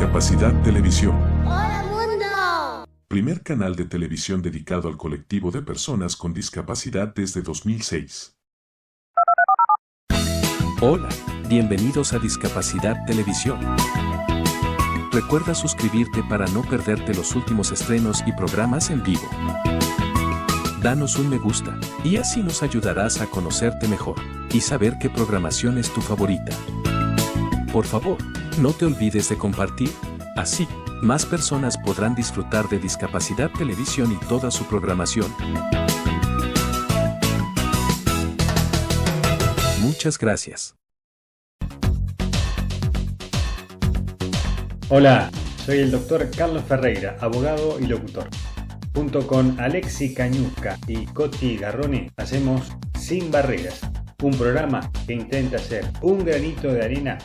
Discapacidad Televisión. ¡Hola mundo! Primer canal de televisión dedicado al colectivo de personas con discapacidad desde 2006. Hola, bienvenidos a Discapacidad Televisión. Recuerda suscribirte para no perderte los últimos estrenos y programas en vivo. Danos un me gusta, y así nos ayudarás a conocerte mejor y saber qué programación es tu favorita. Por favor, no te olvides de compartir, así, más personas podrán disfrutar de Discapacidad Televisión y toda su programación. Muchas gracias. Hola, soy el doctor Carlos Ferreira, abogado y locutor. Junto con Alexi Cañuzca y Coti Garrone hacemos Sin Barreras, un programa que intenta ser un granito de arena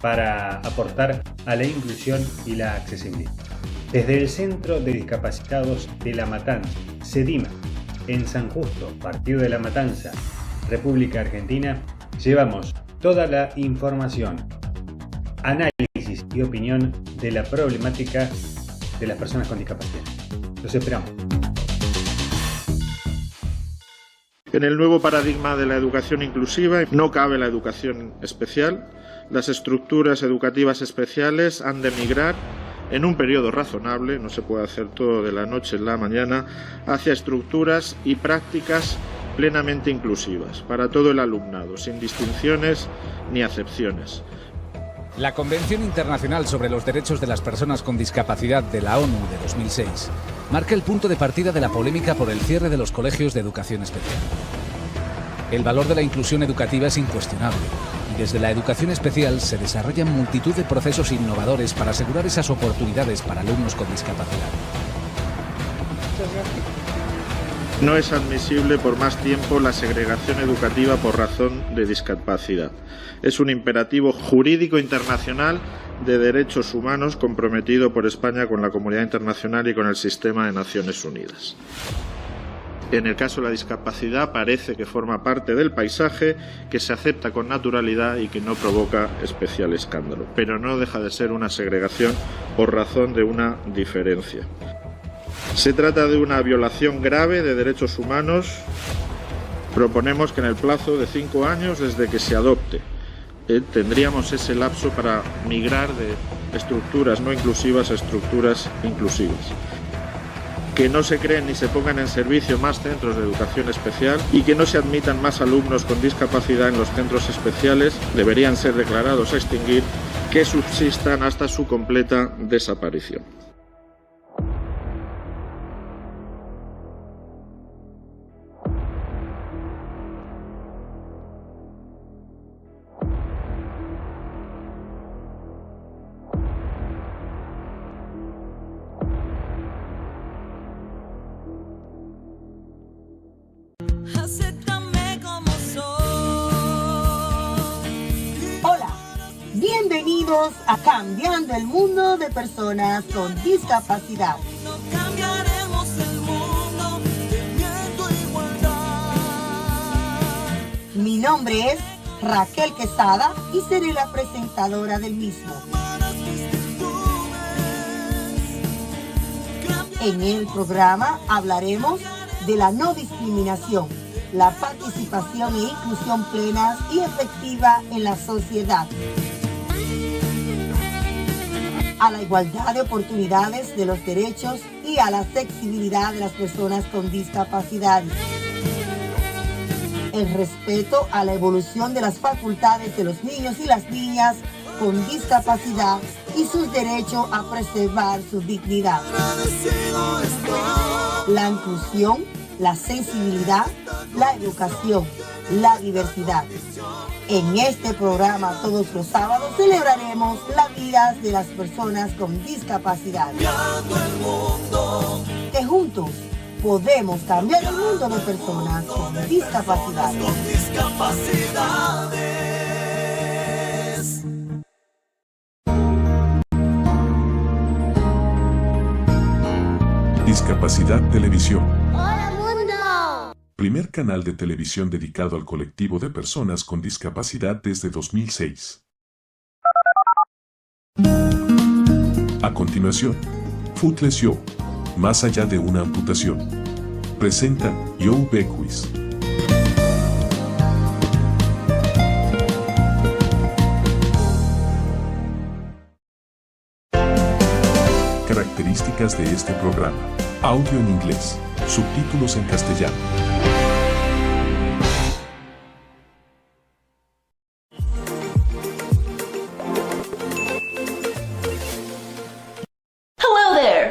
para aportar a la inclusión y la accesibilidad. Desde el Centro de Discapacitados de La Matanza, CEDIMA, en San Justo, Partido de La Matanza, República Argentina, llevamos toda la información, análisis y opinión de la problemática de las personas con discapacidad. Los esperamos. En el nuevo paradigma de la educación inclusiva no cabe la educación especial. Las estructuras educativas especiales han de migrar en un periodo razonable, no se puede hacer todo de la noche a la mañana, hacia estructuras y prácticas plenamente inclusivas para todo el alumnado, sin distinciones ni acepciones. La Convención Internacional sobre los Derechos de las Personas con Discapacidad de la ONU de 2006 marca el punto de partida de la polémica por el cierre de los colegios de educación especial. El valor de la inclusión educativa es incuestionable y desde la educación especial se desarrollan multitud de procesos innovadores para asegurar esas oportunidades para alumnos con discapacidad. No es admisible por más tiempo la segregación educativa por razón de discapacidad. Es un imperativo jurídico internacional de derechos humanos comprometido por España con la comunidad internacional y con el sistema de Naciones Unidas. En el caso de la discapacidad parece que forma parte del paisaje, que se acepta con naturalidad y que no provoca especial escándalo, pero no deja de ser una segregación por razón de una diferencia. Se trata de una violación grave de derechos humanos. Proponemos que en el plazo de 5 años desde que se adopte tendríamos ese lapso para migrar de estructuras no inclusivas a estructuras inclusivas. Que no se creen ni se pongan en servicio más centros de educación especial y que no se admitan más alumnos con discapacidad en los centros especiales, deberían ser declarados a extinguir, que subsistan hasta su completa desaparición. Bienvenidos a Cambiando el Mundo de Personas con Discapacidad. Cambiaremos el mundo teniendo igualdad. Mi nombre es Raquel Quesada y seré la presentadora del mismo. En el programa hablaremos de la no discriminación, la participación e inclusión plenas y efectiva en la sociedad, a la igualdad de oportunidades de los derechos y a la accesibilidad de las personas con discapacidades, el respeto a la evolución de las facultades de los niños y las niñas con discapacidad y sus derechos a preservar su dignidad, la inclusión, la sensibilidad, la educación, la diversidad. En este programa todos los sábados celebraremos la vida de las personas con discapacidad. Que juntos podemos cambiar el mundo de personas con discapacidad. Discapacidad Televisión. ¡Hola mundo! Primer canal de televisión dedicado al colectivo de personas con discapacidad desde 2006. A continuación, Footless EE.UU, más allá de una amputación. Presenta EE.UU BECKWITH. Características de este programa. Audio en inglés, subtítulos en castellano.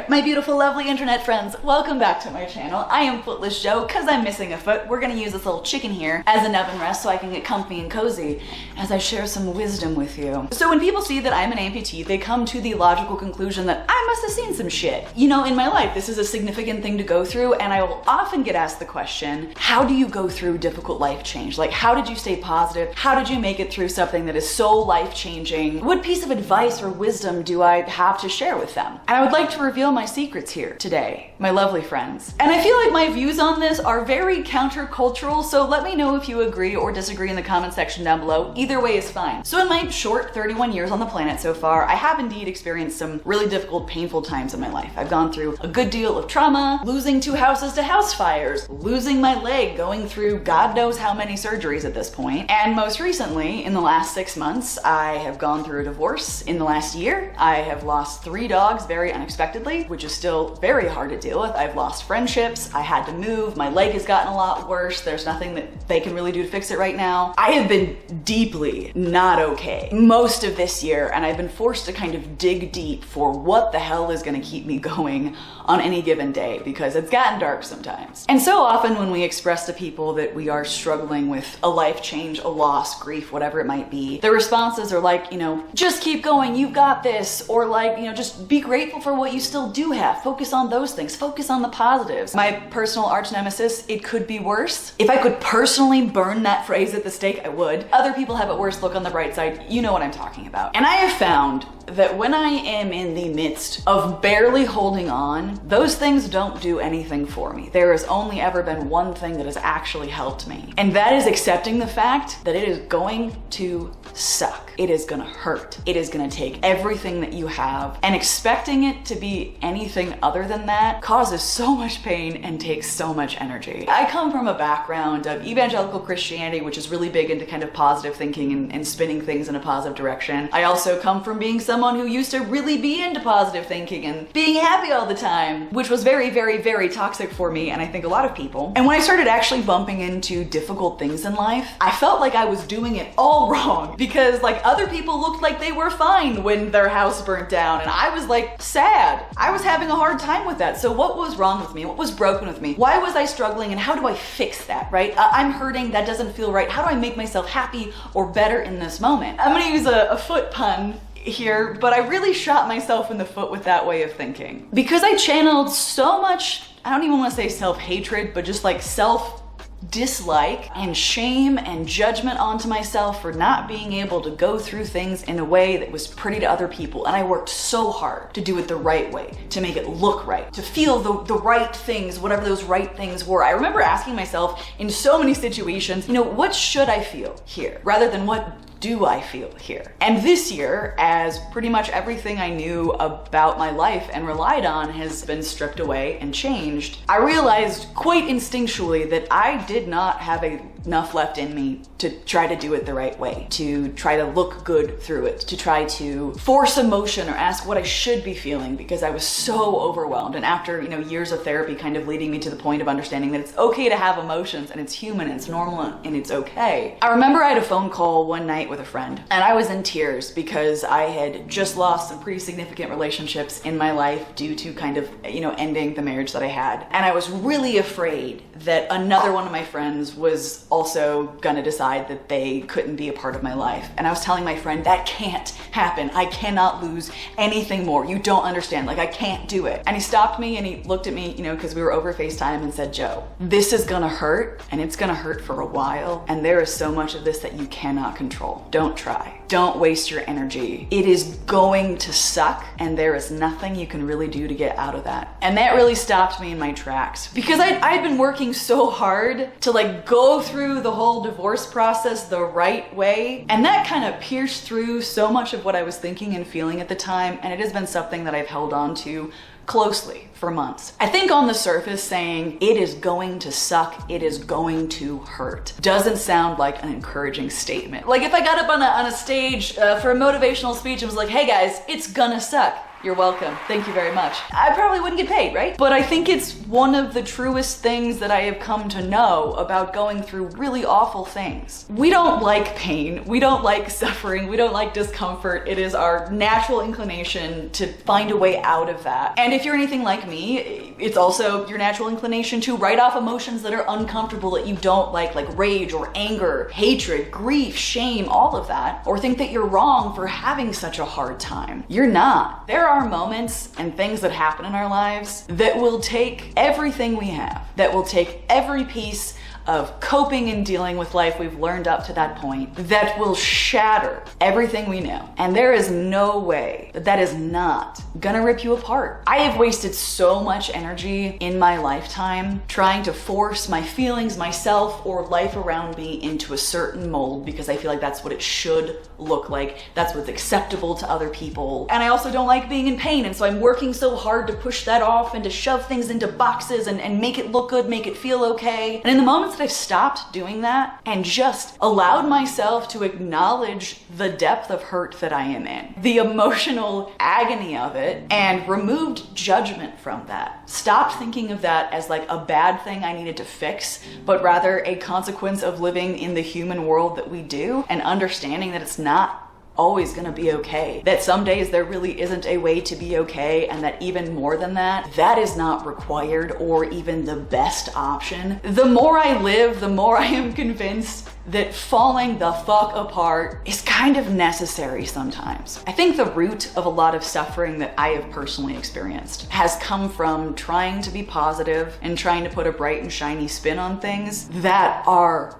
My beautiful, lovely internet friends, welcome back to my channel. I am Footless Joe, because I'm missing a foot. We're gonna use this little chicken here as an oven rest so I can get comfy and cozy as I share some wisdom with you. So when people see that I'm an amputee, they come to the logical conclusion that I must have seen some shit. You know, in my life, this is a significant thing to go through, and I will often get asked the question, how do you go through difficult life change? Like, how did you stay positive? How did you make it through something that is so life-changing? What piece of advice or wisdom do I have to share with them? And I would like to reveal my secrets here today, my lovely friends. And I feel like my views on this are very countercultural, so let me know if you agree or disagree in the comment section down below. Either way is fine. So in my short 31 years on the planet so far, I have indeed experienced some really difficult, painful times in my life. I've gone through a good deal of trauma, losing 2 houses to house fires, losing my leg, going through God knows how many surgeries at this point. And most recently, in the last 6 months, I have gone through a divorce. In the last year, I have lost 3 dogs very unexpectedly, which is still very hard to deal with. I've lost friendships, I had to move, my leg has gotten a lot worse, there's nothing that they can really do to fix it right now. I have been deeply not okay most of this year, and I've been forced to kind of dig deep for what the hell is gonna keep me going on any given day, because it's gotten dark sometimes. And so often when we express to people that we are struggling with a life change, a loss, grief, whatever it might be, the responses are like, you know, just keep going, you've got this, or like, you know, just be grateful for what you still do have. Focus on those things, focus on the positives. My personal arch nemesis, it could be worse. If I could personally burn that phrase at the stake, I would. Other people have it worse, look on the bright side, you know what I'm talking about. And I have found that when I am in the midst of barely holding on, those things don't do anything for me. There has only ever been one thing that has actually helped me, and that is accepting the fact that it is going to suck. It is gonna hurt. It is gonna take everything that you have, and expecting it to be anything other than that causes so much pain and takes so much energy. I come from a background of evangelical Christianity, which is really big into kind of positive thinking and spinning things in a positive direction. I also come from being someone who used to really be into positive thinking and being happy all the time, which was very, very, very toxic for me, and I think a lot of people. And when I started actually bumping into difficult things in life, I felt like I was doing it all wrong, because like other people looked like they were fine when their house burnt down, and I was like sad. I was having a hard time with that. So what was wrong with me? What was broken with me? Why was I struggling, and how do I fix that, right? I'm hurting, that doesn't feel right. How do I make myself happy or better in this moment? I'm gonna use a foot pun here, but I really shot myself in the foot with that way of thinking, because I channeled so much, I don't even want to say self-hatred, but just like self-dislike and shame and judgment onto myself for not being able to go through things in a way that was pretty to other people. And I worked so hard to do it the right way, to make it look right, to feel the right things, whatever those right things were. I remember asking myself in so many situations, you know, what should I feel here, rather than what do I feel here? And this year, as pretty much everything I knew about my life and relied on has been stripped away and changed, I realized quite instinctually that I did not have enough left in me to try to do it the right way, to try to look good through it, to try to force emotion or ask what I should be feeling, because I was so overwhelmed. And after, you know, years of therapy kind of leading me to the point of understanding that it's okay to have emotions, and it's human, and it's normal, and it's okay. I remember I had a phone call one night with a friend, and I was in tears because I had just lost some pretty significant relationships in my life due to kind of, you know, ending the marriage that I had. And I was really afraid that another one of my friends was also gonna decide that they couldn't be a part of my life. And I was telling my friend, that can't happen. I cannot lose anything more. You don't understand, like I can't do it. And he stopped me and he looked at me, you know, because we were over FaceTime, and said, Joe, this is gonna hurt, and it's gonna hurt for a while. And there is so much of this that you cannot control. Don't try. Don't waste your energy. It is going to suck, and there is nothing you can really do to get out of that. And that really stopped me in my tracks, because I'd been working so hard to like go through the whole divorce process the right way, and that kind of pierced through so much of what I was thinking and feeling at the time, and it has been something that I've held on to closely for months. I think on the surface saying it is going to suck, it is going to hurt, doesn't sound like an encouraging statement. Like if I got up on a stage for a motivational speech and was like, hey guys, it's gonna suck. You're welcome. Thank you very much. I probably wouldn't get paid, right? But I think it's one of the truest things that I have come to know about going through really awful things. We don't like pain. We don't like suffering. We don't like discomfort. It is our natural inclination to find a way out of that. And if you're anything like me, it's also your natural inclination to write off emotions that are uncomfortable that you don't like rage or anger, hatred, grief, shame, all of that, or think that you're wrong for having such a hard time. You're not. There are moments and things that happen in our lives that will take everything we have, that will take every piece of coping and dealing with life we've learned up to that point, that will shatter everything we know. And there is no way that that is not gonna rip you apart. I have wasted so much energy in my lifetime trying to force my feelings, myself, or life around me into a certain mold because I feel like that's what it should look like. That's what's acceptable to other people. And I also don't like being in pain, and so I'm working so hard to push that off and to shove things into boxes and make it look good, make it feel okay. And in the moments that I've stopped doing that and just allowed myself to acknowledge the depth of hurt that I am in, the emotional agony of it, and removed judgment from that. Stopped thinking of that as like a bad thing I needed to fix, but rather a consequence of living in the human world that we do, and understanding that it's not always gonna be okay. That some days there really isn't a way to be okay, and that even more than that, that is not required or even the best option. The more I live, the more I am convinced that falling the fuck apart is kind of necessary sometimes. I think the root of a lot of suffering that I have personally experienced has come from trying to be positive and trying to put a bright and shiny spin on things that are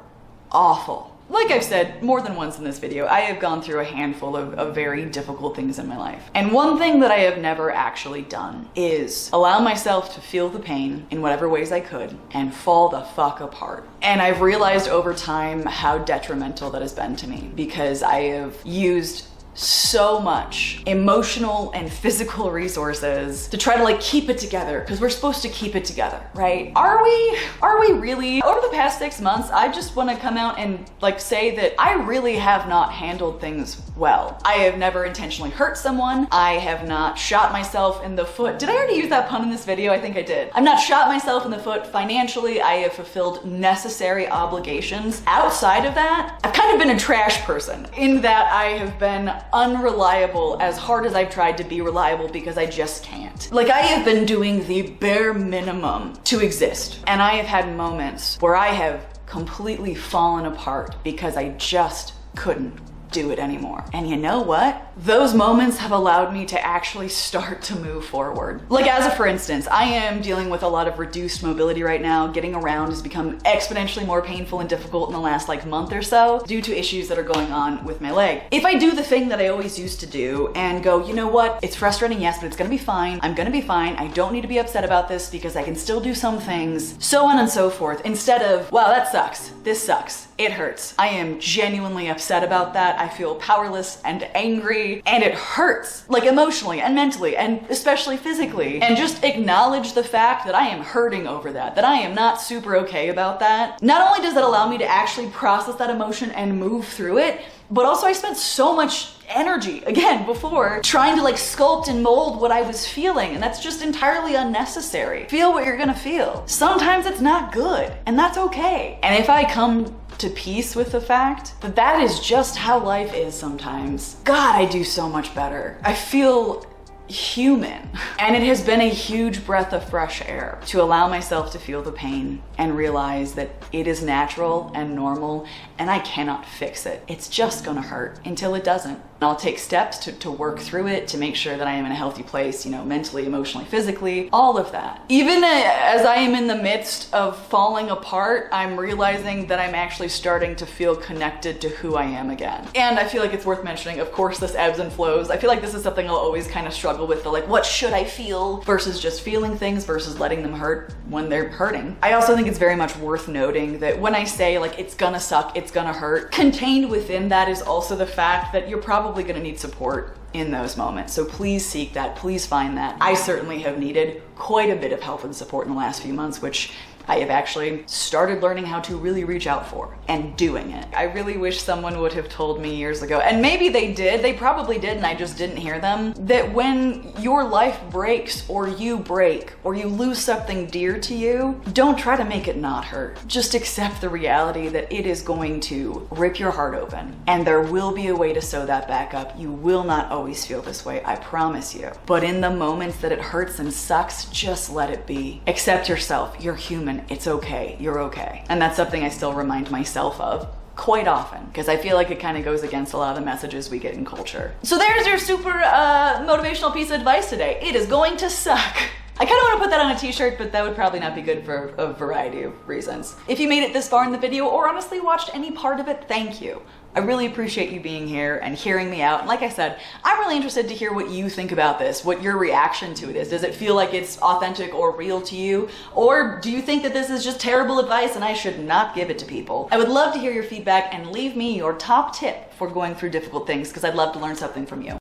awful. Like I've said more than once in this video, I have gone through a handful of very difficult things in my life. And one thing that I have never actually done is allow myself to feel the pain in whatever ways I could and fall the fuck apart. And I've realized over time how detrimental that has been to me, because I have used so much emotional and physical resources to try to like keep it together, because we're supposed to keep it together, right? Are we really? Over the past 6 months, I just want to come out and like say that I really have not handled things well. I have never intentionally hurt someone. I have not shot myself in the foot. Did I already use that pun in this video? I think I did. I've not shot myself in the foot financially. I have fulfilled necessary obligations. Outside of that, I've kind of been a trash person in that I have been unreliable as hard as I've tried to be reliable, because I just can't. Like, I have been doing the bare minimum to exist, and I have had moments where I have completely fallen apart because I just couldn't do it anymore. And you know what? Those moments have allowed me to actually start to move forward. Like, as a for instance, I am dealing with a lot of reduced mobility right now. Getting around has become exponentially more painful and difficult in the last like month or so due to issues that are going on with my leg. If I do the thing that I always used to do and go, you know what? It's frustrating, yes, but it's gonna be fine. I'm gonna be fine. I don't need to be upset about this because I can still do some things, so on and so forth. Instead of, wow, that sucks. This sucks. It hurts. I am genuinely upset about that. I feel powerless and angry, and it hurts, like emotionally and mentally and especially physically. And just acknowledge the fact that I am hurting over that I am not super okay about that. Not only does that allow me to actually process that emotion and move through it, but also I spent so much energy, again, before trying to like sculpt and mold what I was feeling, and that's just entirely unnecessary. Feel what you're gonna feel. Sometimes it's not good, and that's okay. And if I come to peace with the fact that that is just how life is sometimes, God, I do so much better. I feel human. And it has been a huge breath of fresh air to allow myself to feel the pain and realize that it is natural and normal, and I cannot fix it. It's just gonna hurt until it doesn't. I'll take steps to work through it, to make sure that I am in a healthy place, you know, mentally, emotionally, physically, all of that. Even as I am in the midst of falling apart, I'm realizing that I'm actually starting to feel connected to who I am again. And I feel like it's worth mentioning, of course, this ebbs and flows. I feel like this is something I'll always kind of struggle with, the like, what should I feel versus just feeling things versus letting them hurt when they're hurting. I also think it's very much worth noting that when I say like, it's gonna suck, it's gonna hurt, contained within that is also the fact that you're probably gonna need support in those moments. So please seek that, please find that. I certainly have needed quite a bit of help and support in the last few months, which I have actually started learning how to really reach out for and doing it. I really wish someone would have told me years ago, and maybe they did, they probably did and I just didn't hear them, that when your life breaks or you break or you lose something dear to you, don't try to make it not hurt. Just accept the reality that it is going to rip your heart open and there will be a way to sew that back up. You will not always feel this way, I promise you. But in the moments that it hurts and sucks, just let it be. Accept yourself, you're human. It's okay, you're okay. And that's something I still remind myself of quite often, because I feel like it kind of goes against a lot of the messages we get in culture. So there's your super motivational piece of advice today. It is going to suck. I kind of want to put that on a t-shirt, but that would probably not be good for a variety of reasons. If you made it this far in the video or honestly watched any part of it, thank you. I really appreciate you being here and hearing me out. And like I said, I'm really interested to hear what you think about this, what your reaction to it is. Does it feel like it's authentic or real to you? Or do you think that this is just terrible advice and I should not give it to people? I would love to hear your feedback and leave me your top tip for going through difficult things, because I'd love to learn something from you.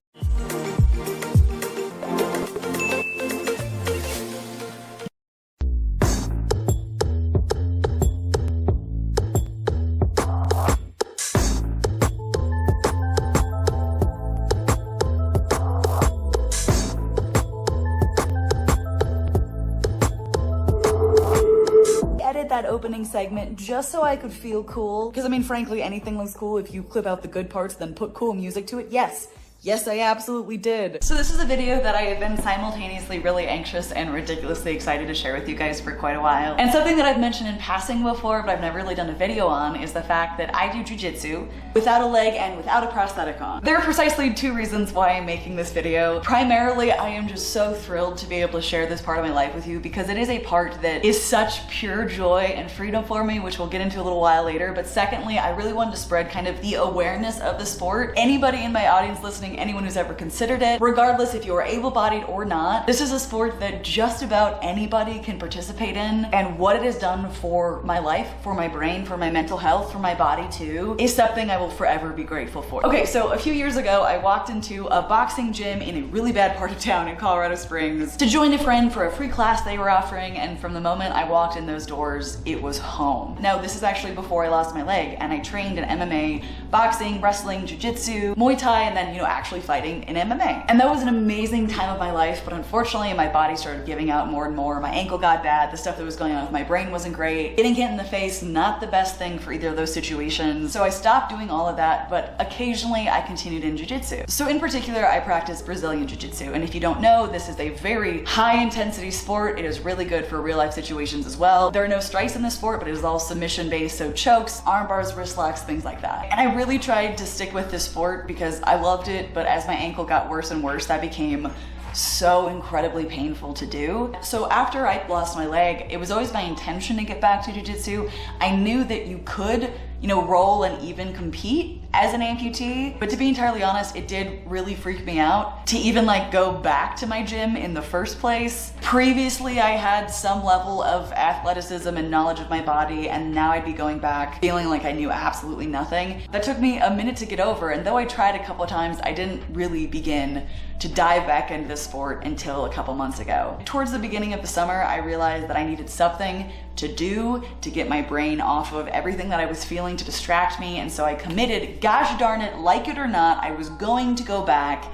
That opening segment just so I could feel cool, because I mean, frankly, anything looks cool if you clip out the good parts then put cool music to it. Yes, I absolutely did. So this is a video that I have been simultaneously really anxious and ridiculously excited to share with you guys for quite a while. And something that I've mentioned in passing before, but I've never really done a video on, is the fact that I do jujitsu without a leg and without a prosthetic on. There are precisely two reasons why I'm making this video. Primarily, I am just so thrilled to be able to share this part of my life with you, because it is a part that is such pure joy and freedom for me, which we'll get into a little while later. But secondly, I really wanted to spread kind of the awareness of the sport. Anybody in my audience listening, anyone who's ever considered it, regardless if you're able-bodied or not, this is a sport that just about anybody can participate in, and what it has done for my life, for my brain, for my mental health, for my body too, is something I will forever be grateful for. Okay, so a few years ago, I walked into a boxing gym in a really bad part of town in Colorado Springs to join a friend for a free class they were offering, and from the moment I walked in those doors, it was home. Now, this is actually before I lost my leg, and I trained in MMA, boxing, wrestling, jiu-jitsu, Muay Thai, and then, you know, actually fighting in MMA. And that was an amazing time of my life, but unfortunately my body started giving out more and more. My ankle got bad, the stuff that was going on with my brain wasn't great. Getting hit in the face, not the best thing for either of those situations. So I stopped doing all of that, but occasionally I continued in jiu-jitsu. So in particular, I practice Brazilian jiu-jitsu. And if you don't know, this is a very high intensity sport. It is really good for real life situations as well. There are no strikes in this sport, but it is all submission based. So chokes, arm bars, wrist locks, things like that. And I really tried to stick with this sport because I loved it, but as my ankle got worse and worse, that became so incredibly painful to do. So after I lost my leg, it was always my intention to get back to jiu-jitsu. I knew that you could, you know, roll and even compete as an amputee, but to be entirely honest, it did really freak me out to even like go back to my gym in the first place. Previously, I had some level of athleticism and knowledge of my body, and now I'd be going back feeling like I knew absolutely nothing. That took me a minute to get over, and though I tried a couple of times, I didn't really begin to dive back into the sport until a couple months ago. Towards the beginning of the summer, I realized that I needed something to do to get my brain off of everything that I was feeling to distract me, and so I committed, gosh darn it, like it or not, I was going to go back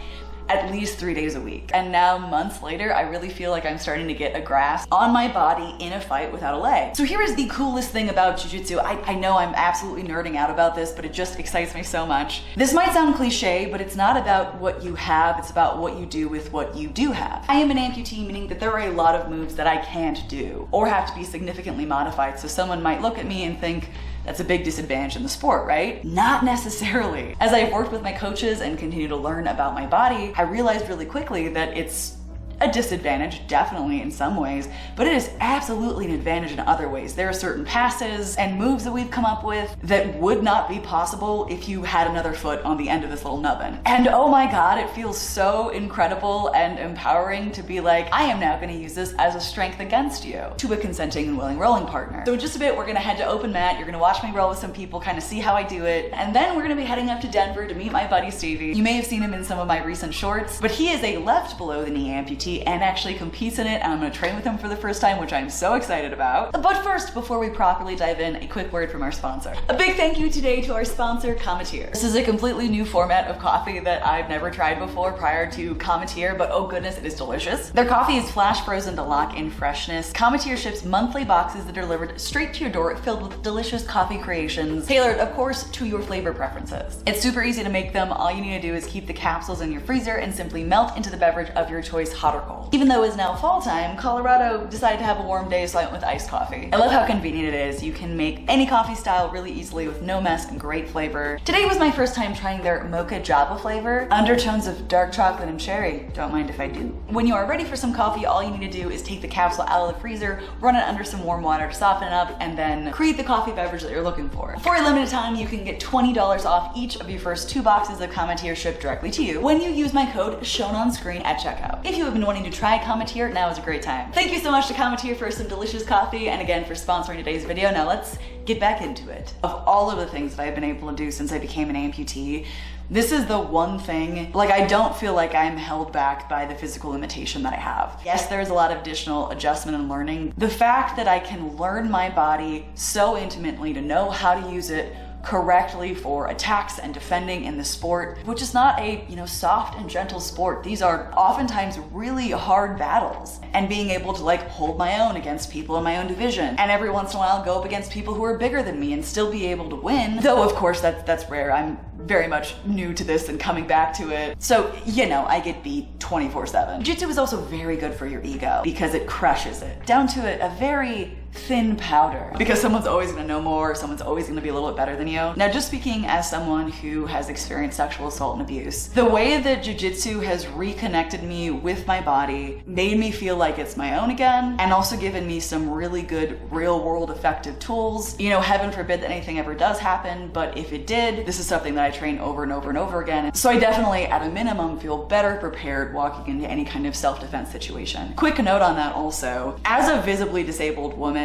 at least 3 days a week. And now, months later, I really feel like I'm starting to get a grasp on my body in a fight without a leg. So here is the coolest thing about jiu-jitsu. I know I'm absolutely nerding out about this, but it just excites me so much. This might sound cliche, but it's not about what you have, it's about what you do with what you do have. I am an amputee, meaning that there are a lot of moves that I can't do or have to be significantly modified. So someone might look at me and think, That's a big disadvantage in the sport, right? Not necessarily. As I've worked with my coaches and continue to learn about my body, I realized really quickly that it's a disadvantage, definitely in some ways, but it is absolutely an advantage in other ways. There are certain passes and moves that we've come up with that would not be possible if you had another foot on the end of this little nubbin. And oh my God, it feels so incredible and empowering to be like, I am now gonna use this as a strength against you to a consenting and willing rolling partner. So in just a bit, we're gonna head to open mat, you're gonna watch me roll with some people, kind of see how I do it, and then we're gonna be heading up to Denver to meet my buddy Stevie. You may have seen him in some of my recent shorts, but he is a left below the knee amputee and actually competes in it, and I'm gonna train with him for the first time, which I'm so excited about. But first, before we properly dive in, a quick word from our sponsor. A big thank you today to our sponsor, Cometeer. This is a completely new format of coffee that I've never tried before prior to Cometeer, but oh goodness, it is delicious. Their coffee is flash frozen to lock in freshness. Cometeer ships monthly boxes that are delivered straight to your door, filled with delicious coffee creations, tailored, of course, to your flavor preferences. It's super easy to make them. All you need to do is keep the capsules in your freezer and simply melt into the beverage of your choice, hot or cold. Even though it's now fall time, Colorado decided to have a warm day, so I went with iced coffee. I love how convenient it is. You can make any coffee style really easily with no mess and great flavor. Today was my first time trying their mocha java flavor. Undertones of dark chocolate and cherry. Don't mind if I do. When you are ready for some coffee, all you need to do is take the capsule out of the freezer, run it under some warm water to soften it up, and then create the coffee beverage that you're looking for. For a limited time, you can get $20 off each of your first 2 boxes of Cometeer shipped directly to you when you use my code shown on screen at checkout. If you have been wanting to try Cometeer, now is a great time. Thank you so much to Cometeer for some delicious coffee and again for sponsoring today's video. Now let's get back into it. Of all of the things that I've been able to do since I became an amputee, this is the one thing, like, I don't feel like I'm held back by the physical limitation that I have. Yes, there's a lot of additional adjustment and learning. The fact that I can learn my body so intimately to know how to use it correctly for attacks and defending in the sport, which is not a, soft and gentle sport. These are oftentimes really hard battles, and being able to like hold my own against people in my own division, and every once in a while go up against people who are bigger than me and still be able to win. Though of course that's rare. I'm very much new to this and coming back to it. So, I get beat 24/7. Jiu-jitsu is also very good for your ego because it crushes it down to a very thin powder, because someone's always gonna know more, someone's always gonna be a little bit better than you. Now, just speaking as someone who has experienced sexual assault and abuse, the way that jiu-jitsu has reconnected me with my body, made me feel like it's my own again, and also given me some really good real world effective tools. Heaven forbid that anything ever does happen, but if it did, this is something that I train over and over and over again. So I definitely, at a minimum, feel better prepared walking into any kind of self-defense situation. Quick note on that also, as a visibly disabled woman,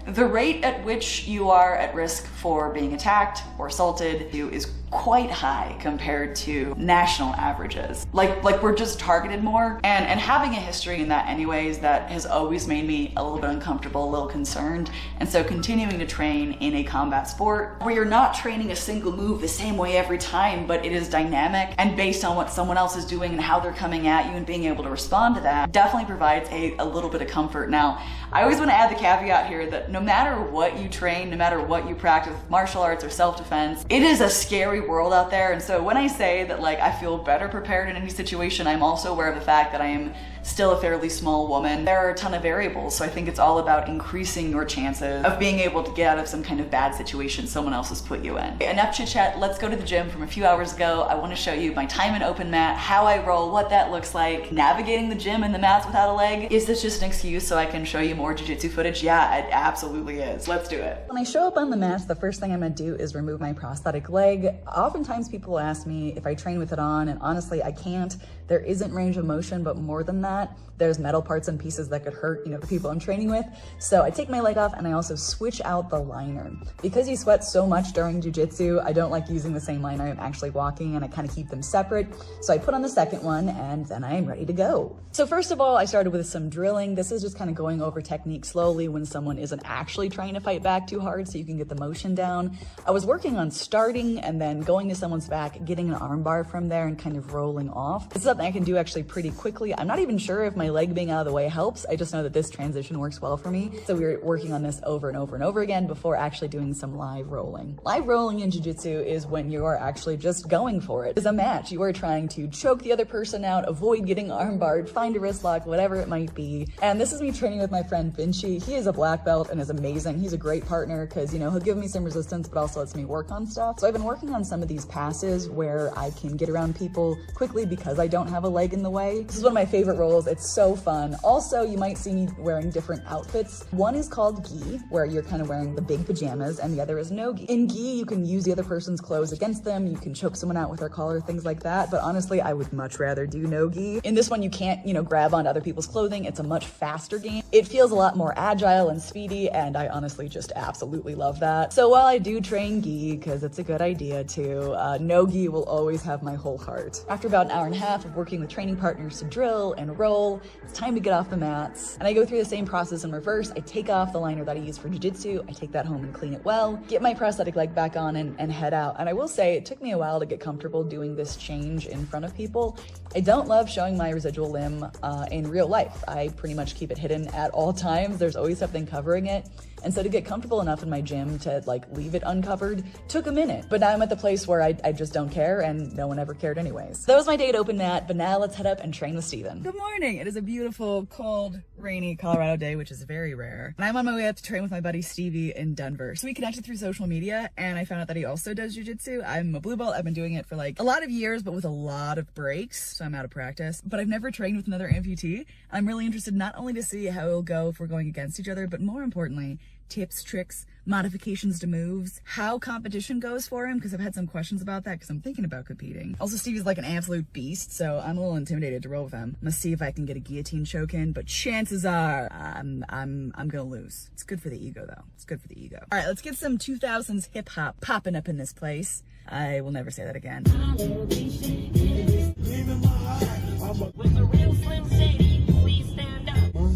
the rate at which you are at risk for being attacked or assaulted is quite high compared to national averages. Like we're just targeted more, and having a history in that anyways, that has always made me a little bit uncomfortable, a little concerned. And so continuing to train in a combat sport where you're not training a single move the same way every time, but it is dynamic and based on what someone else is doing and how they're coming at you and being able to respond to that, definitely provides a little bit of comfort. Now, I always want to add the caveat here that no matter what you train, no matter what you practice, martial arts or self-defense, it is a scary world out there. And so when I say that I feel better prepared in any situation, I'm also aware of the fact that I am still a fairly small woman. There are a ton of variables, so I think it's all about increasing your chances of being able to get out of some kind of bad situation someone else has put you in. Enough chit chat, let's go to the gym from a few hours ago. I want to show you my time in open mat, how I roll, what that looks like. Navigating the gym and the mats without a leg, is this just an excuse so I can show you more jiu-jitsu footage? Yeah, it absolutely is. Let's do it. When I show up on the mats, the first thing I'm gonna do is remove my prosthetic leg. Oftentimes people ask me if I train with it on, and honestly, I can't. There isn't range of motion, but more than that, there's metal parts and pieces that could hurt, the people I'm training with. So I take my leg off and I also switch out the liner. Because you sweat so much during jiu-jitsu, I don't like using the same liner I'm actually walking, and I kind of keep them separate. So I put on the second one and then I am ready to go. So first of all, I started with some drilling. This is just kind of going over technique slowly when someone isn't actually trying to fight back too hard so you can get the motion down. I was working on starting and then going to someone's back, getting an arm bar from there and kind of rolling off. This is something I can do actually pretty quickly. I'm not even sure if my leg being out of the way helps. I just know that this transition works well for me. So we were working on this over and over and over again before actually doing some live rolling. Live rolling in jiu-jitsu is when you are actually just going for it. It's a match. You are trying to choke the other person out, avoid getting armbarred, find a wrist lock, whatever it might be. And this is me training with my friend Vinci. He is a black belt and is amazing. He's a great partner because, you know, he'll give me some resistance, but also lets me work on stuff. So I've been working on some of these passes where I can get around people quickly because I don't have a leg in the way. This is one of my favorite rolls. It's so fun. Also, you might see me wearing different outfits. One is called gi, where you're kind of wearing the big pajamas, and the other is no gi. In gi, you can use the other person's clothes against them. You can choke someone out with their collar, things like that. But honestly, I would much rather do no gi. In this one, you can't, you know, grab onto other people's clothing. It's a much faster game. It feels a lot more agile and speedy, and I honestly just absolutely love that. So while I do train gi, because it's a good idea to, no gi will always have my whole heart. After about an hour and a half of working with training partners to drill and roll, it's time to get off the mats. And I go through the same process in reverse. I take off the liner that I use for jiu-jitsu. I take that home and clean it well, get my prosthetic leg back on and head out. And I will say it took me a while to get comfortable doing this change in front of people. I don't love showing my residual limb in real life. I pretty much keep it hidden at all times. There's always something covering it. And so to get comfortable enough in my gym to like leave it uncovered took a minute. But now I'm at the place where I just don't care, and no one ever cared anyways. So that was my day at open mat, but now let's head up and train with Steven. Good morning. It is a beautiful, cold, rainy Colorado day, which is very rare. And I'm on my way up to train with my buddy Stevie in Denver. So we connected through social media, and I found out that he also does jiu-jitsu. I'm a blue belt. I've been doing it for like a lot of years, but with a lot of breaks. So I'm out of practice. But I've never trained with another amputee. I'm really interested not only to see how it'll go if we're going against each other, but more importantly, tips, tricks, modifications to moves, how competition goes for him, because I've had some questions about that because I'm thinking about competing. Also, Stevie's like an absolute beast, so I'm a little intimidated to roll with him. I'm gonna see if I can get a guillotine choke in, but chances are I'm gonna lose. It's good for the ego though. It's good for the ego. All right, let's get some 2000s hip hop popping up in this place. I will never say that again.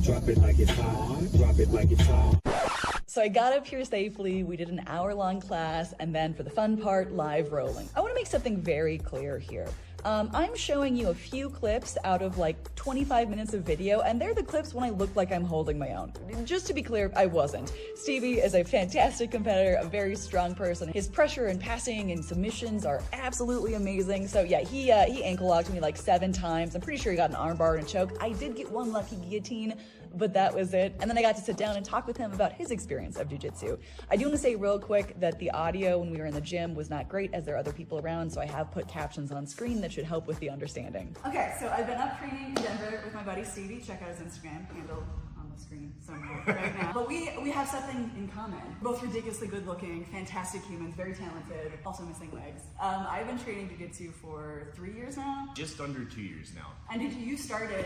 Drop it like it's hot. Drop it like it's hot. So I got up here safely, we did an hour-long class, and then for the fun part, live rolling. I want to make something very clear here. I'm showing you a few clips out of like 25 minutes of video, and they're the clips when I look like I'm holding my own. Just to be clear, I wasn't. Stevie is a fantastic competitor, a very strong person. His pressure and passing and submissions are absolutely amazing. So yeah, he ankle locked me like 7 times. I'm pretty sure he got an armbar and a choke. I did get one lucky guillotine, but that was it. And then I got to sit down and talk with him about his experience of jiu-jitsu. I do want to say real quick that the audio when we were in the gym was not great as there are other people around, so I have put captions on screen that should help with the understanding. Okay, so I've been up training in Denver with my buddy Stevie. Check out his Instagram handle on the screen somewhere right now. But we have something in common. Both ridiculously good looking, fantastic humans, very talented, also missing legs. I've been training jiu-jitsu for 3 years now. Just under 2 years now. And you started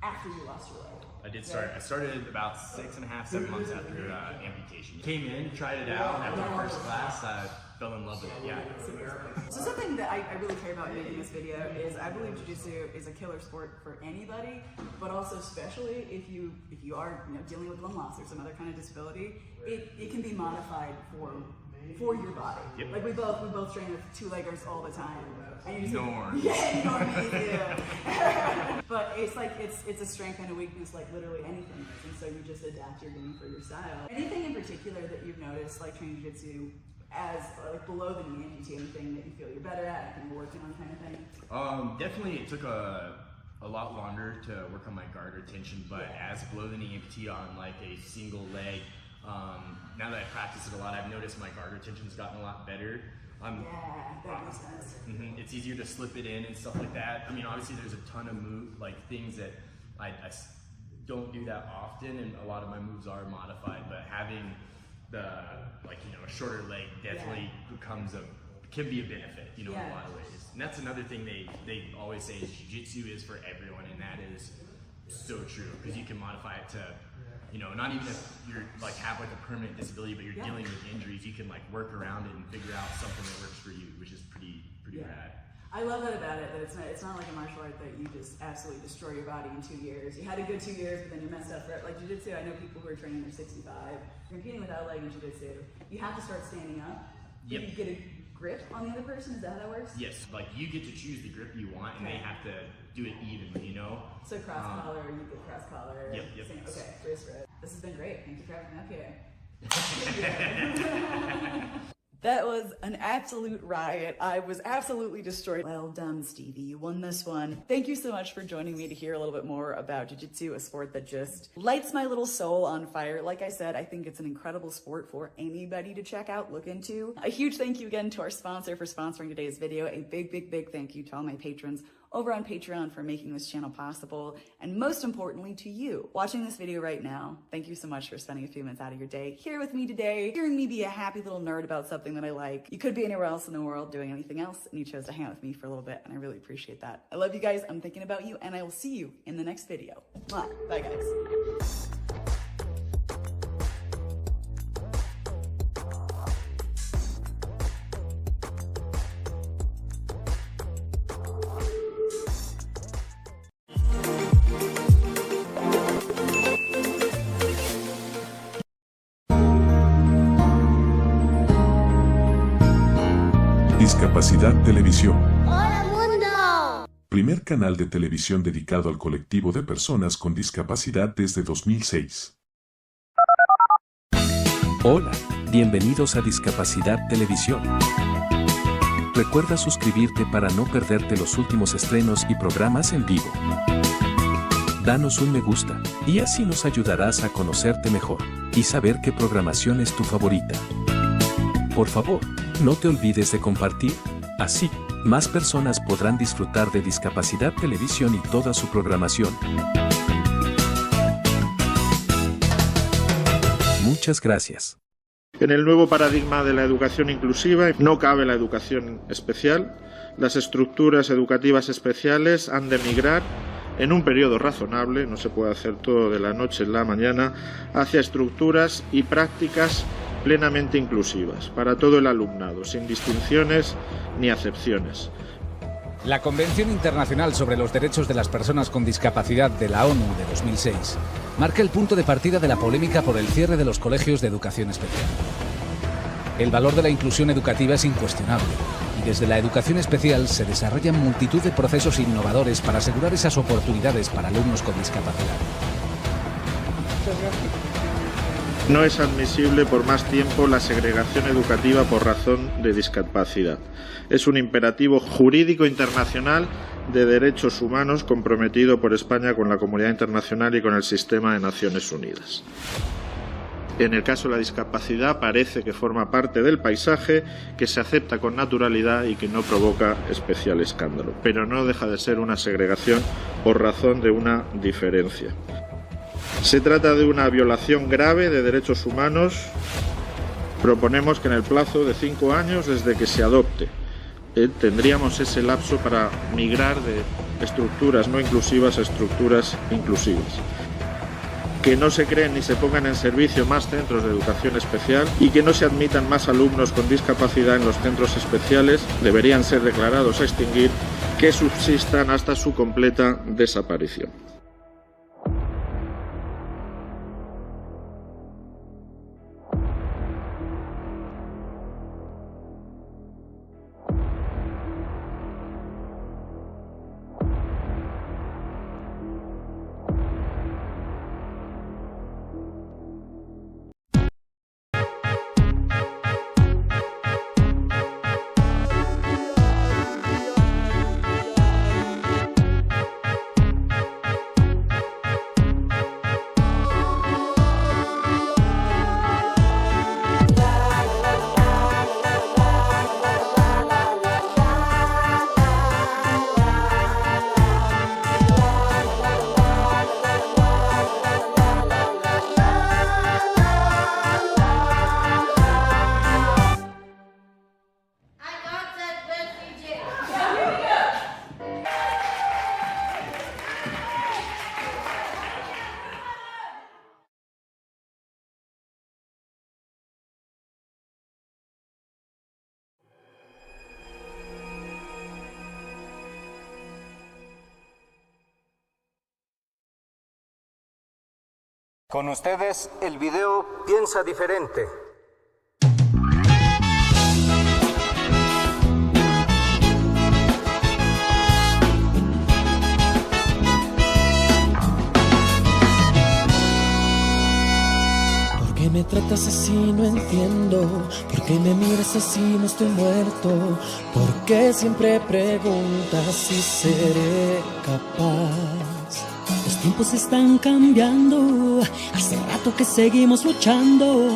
after you lost your leg? I did start. I started about 6.5, 7 months after amputation. Came in, tried it out, and after the first class, I fell in love with it. Yeah. So something that I really care about making this video is I believe jiu-jitsu is a killer sport for anybody, but also especially if you are dealing with line loss or some other kind of disability, it can be modified for your body. Yep. Like we both train with 2-leggers all the time. And Norm. Yeah, you know what I mean? Yeah. But it's like it's a strength and a weakness like literally anything is, and so you just adapt your game for your style. Anything in particular that you've noticed like training jiu-jitsu as like below the knee amputee, anything that you feel you're better at, anything you're working on kind of thing? Definitely it took a lot longer to work on my guard retention, but as below the knee amputee on like a single leg, now that I practice it a lot, I've noticed my guard retention's gotten a lot better. Yeah, that makes sense. It's easier to slip it in and stuff like that. I mean, obviously there's a ton of things that I don't do that often, and a lot of my moves are modified, but having a shorter leg definitely can be a benefit, in a lot of ways. And that's another thing they always say is jiu-jitsu is for everyone, and that is so true, because you can modify it to not even if you're have a permanent disability, but you're dealing with injuries, you can work around it and figure out something that works for you, which is pretty rad. I love that about it, that it's not like a martial art that you just absolutely destroy your body in 2 years. You had a good 2 years, but then you messed up. Like jiu-jitsu, I know people who are training, they're 65. You're competing without a leg in jiu-jitsu. You have to start standing up. Yep. You get grip on the other person? Is that how that works? Yes, like you get to choose the grip you want, and they have to do it evenly, you know? So cross collar, you get cross collar. Yep. Okay, wrist grip. This has been great. Thank you for having me up here. That was an absolute riot. I was absolutely destroyed. Well done, Stevie. You won this one. Thank you so much for joining me to hear a little bit more about jiu-jitsu, a sport that just lights my little soul on fire. Like I said, I think it's an incredible sport for anybody to check out, look into. A huge thank you again to our sponsor for sponsoring today's video. A big thank you to all my patrons over on Patreon for making this channel possible, and most importantly to you watching this video right now. Thank you so much for spending a few minutes out of your day here with me today, hearing me be a happy little nerd about something that I like. You could be anywhere else in the world doing anything else, and you chose to hang out with me for a little bit, and I really appreciate that. I love you guys, I'm thinking about you, and I will see you in the next video. Mwah. Bye guys. Discapacidad Televisión. ¡Hola mundo! Primer canal de televisión dedicado al colectivo de personas con discapacidad desde 2006. Hola, bienvenidos a Discapacidad Televisión. Recuerda suscribirte para no perderte los últimos estrenos y programas en vivo. Danos un me gusta, y así nos ayudarás a conocerte mejor, y saber qué programación es tu favorita. Por favor, no te olvides de compartir, así, más personas podrán disfrutar de Discapacidad Televisión y toda su programación. Muchas gracias. En el nuevo paradigma de la educación inclusiva no cabe la educación especial. Las estructuras educativas especiales han de migrar en un periodo razonable, no se puede hacer todo de la noche a la mañana, hacia estructuras y prácticas plenamente inclusivas para todo el alumnado, sin distinciones ni acepciones. La Convención Internacional sobre los Derechos de las Personas con Discapacidad de la ONU de 2006 marca el punto de partida de la polémica por el cierre de los colegios de educación especial. El valor de la inclusión educativa es incuestionable, y desde la educación especial se desarrollan multitud de procesos innovadores para asegurar esas oportunidades para alumnos con discapacidad. No es admisible por más tiempo la segregación educativa por razón de discapacidad. Es un imperativo jurídico internacional de derechos humanos comprometido por España con la comunidad internacional y con el sistema de Naciones Unidas. En el caso de la discapacidad parece que forma parte del paisaje, que se acepta con naturalidad y que no provoca especial escándalo, pero no deja de ser una segregación por razón de una diferencia. Se trata de una violación grave de derechos humanos. Proponemos que en el plazo de 5 años desde que se adopte tendríamos ese lapso para migrar de estructuras no inclusivas a estructuras inclusivas. Que no se creen ni se pongan en servicio más centros de educación especial y que no se admitan más alumnos con discapacidad en los centros especiales. Deberían ser declarados a extinguir, que subsistan hasta su completa desaparición. Con ustedes, el video Piensa Diferente. me tratas así? No entiendo. ¿Por qué me miras así? No estoy muerto. ¿Por qué siempre preguntas si seré capaz? Los tiempos están cambiando. Hace rato que seguimos luchando.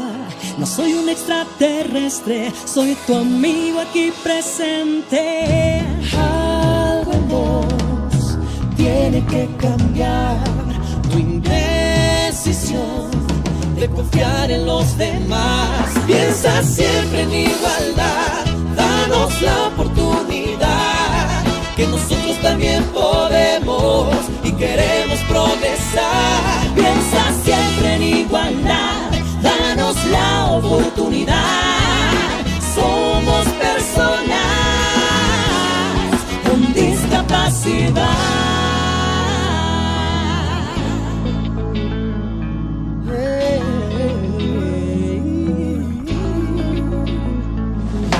No soy un extraterrestre, soy tu amigo aquí presente. Algo en vos tiene que cambiar. Tu indecisión de confiar en los demás. Piensa siempre en igualdad. Danos la oportunidad, que nosotros también podemos y queremos progresar. Piensa siempre en igualdad. Danos la oportunidad. Somos personas con discapacidad.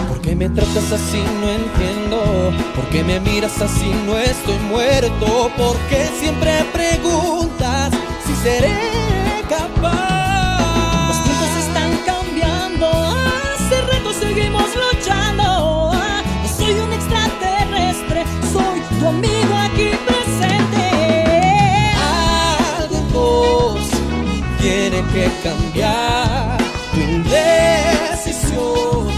¿Por qué me tratas así? No entiendo. ¿Por qué me miras así? No estoy muerto. ¿Por qué siempre preguntas si seré capaz? Los tiempos están cambiando. Hace rato seguimos luchando. No soy un extraterrestre, soy tu amigo aquí presente. Algo en vos tiene que cambiar. Tu indecisión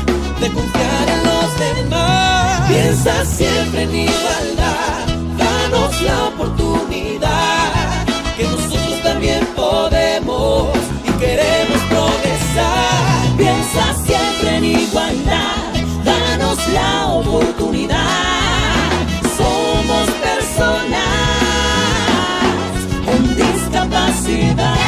de confiar en los demás. Piensa siempre en igualdad. Danos la oportunidad, que nosotros también podemos y queremos progresar. Piensa siempre en igualdad. Danos la oportunidad. Somos personas con discapacidad.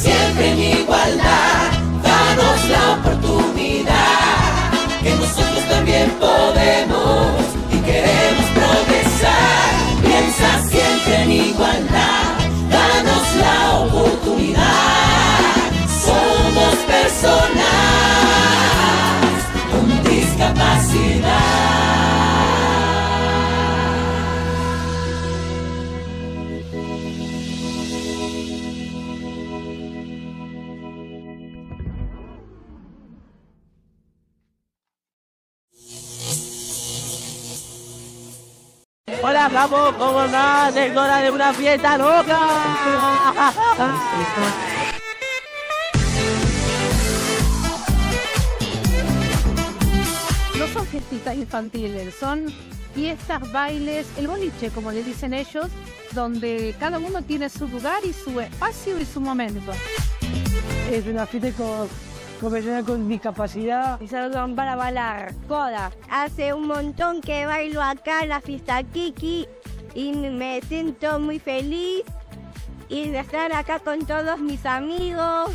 Siempre en igualdad, danos la oportunidad, que nosotros también podemos y queremos progresar. Piensa siempre en igualdad, danos la oportunidad. Somos personas con discapacidad. Hola, capo, ¿cómo andás? Tengo hora de una fiesta loca. No son fiestitas infantiles, son fiestas, bailes, el boliche, como le dicen ellos, donde cada uno tiene su lugar y su espacio y su momento. Es una fiesta con personas con discapacidad. Y son para bailar, coda. Hace un montón que bailo acá en la fiesta Kiki y me siento muy feliz y de estar acá con todos mis amigos.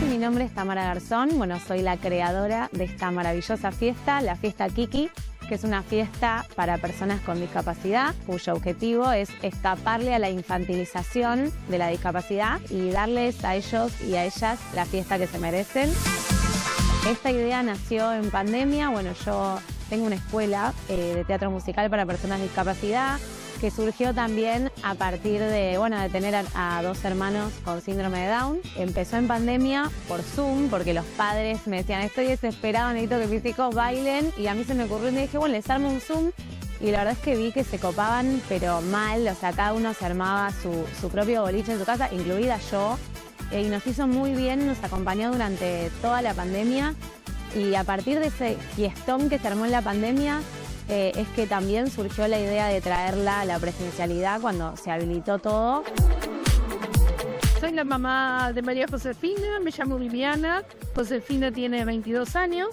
Mi nombre es Tamara Garzón, soy la creadora de esta maravillosa fiesta, la fiesta Kiki, que es una fiesta para personas con discapacidad, cuyo objetivo es escaparle a la infantilización de la discapacidad y darles a ellos y a ellas la fiesta que se merecen. Esta idea nació en pandemia. Yo tengo una escuela de teatro musical para personas con discapacidad, que surgió también a partir de tener a dos hermanos con síndrome de Down. Empezó en pandemia por Zoom, porque los padres me decían, estoy desesperado, necesito que mis hijos bailen, y a mí se me ocurrió y me dije, les armo un Zoom, y la verdad es que vi que se copaban, pero mal, cada uno se armaba su propio boliche en su casa, incluida yo, y nos hizo muy bien, nos acompañó durante toda la pandemia, y a partir de ese fiestón que se armó en la pandemia, es que también surgió la idea de traerla a la presencialidad cuando se habilitó todo. Soy la mamá de María Josefina, me llamo Viviana. Josefina tiene 22 años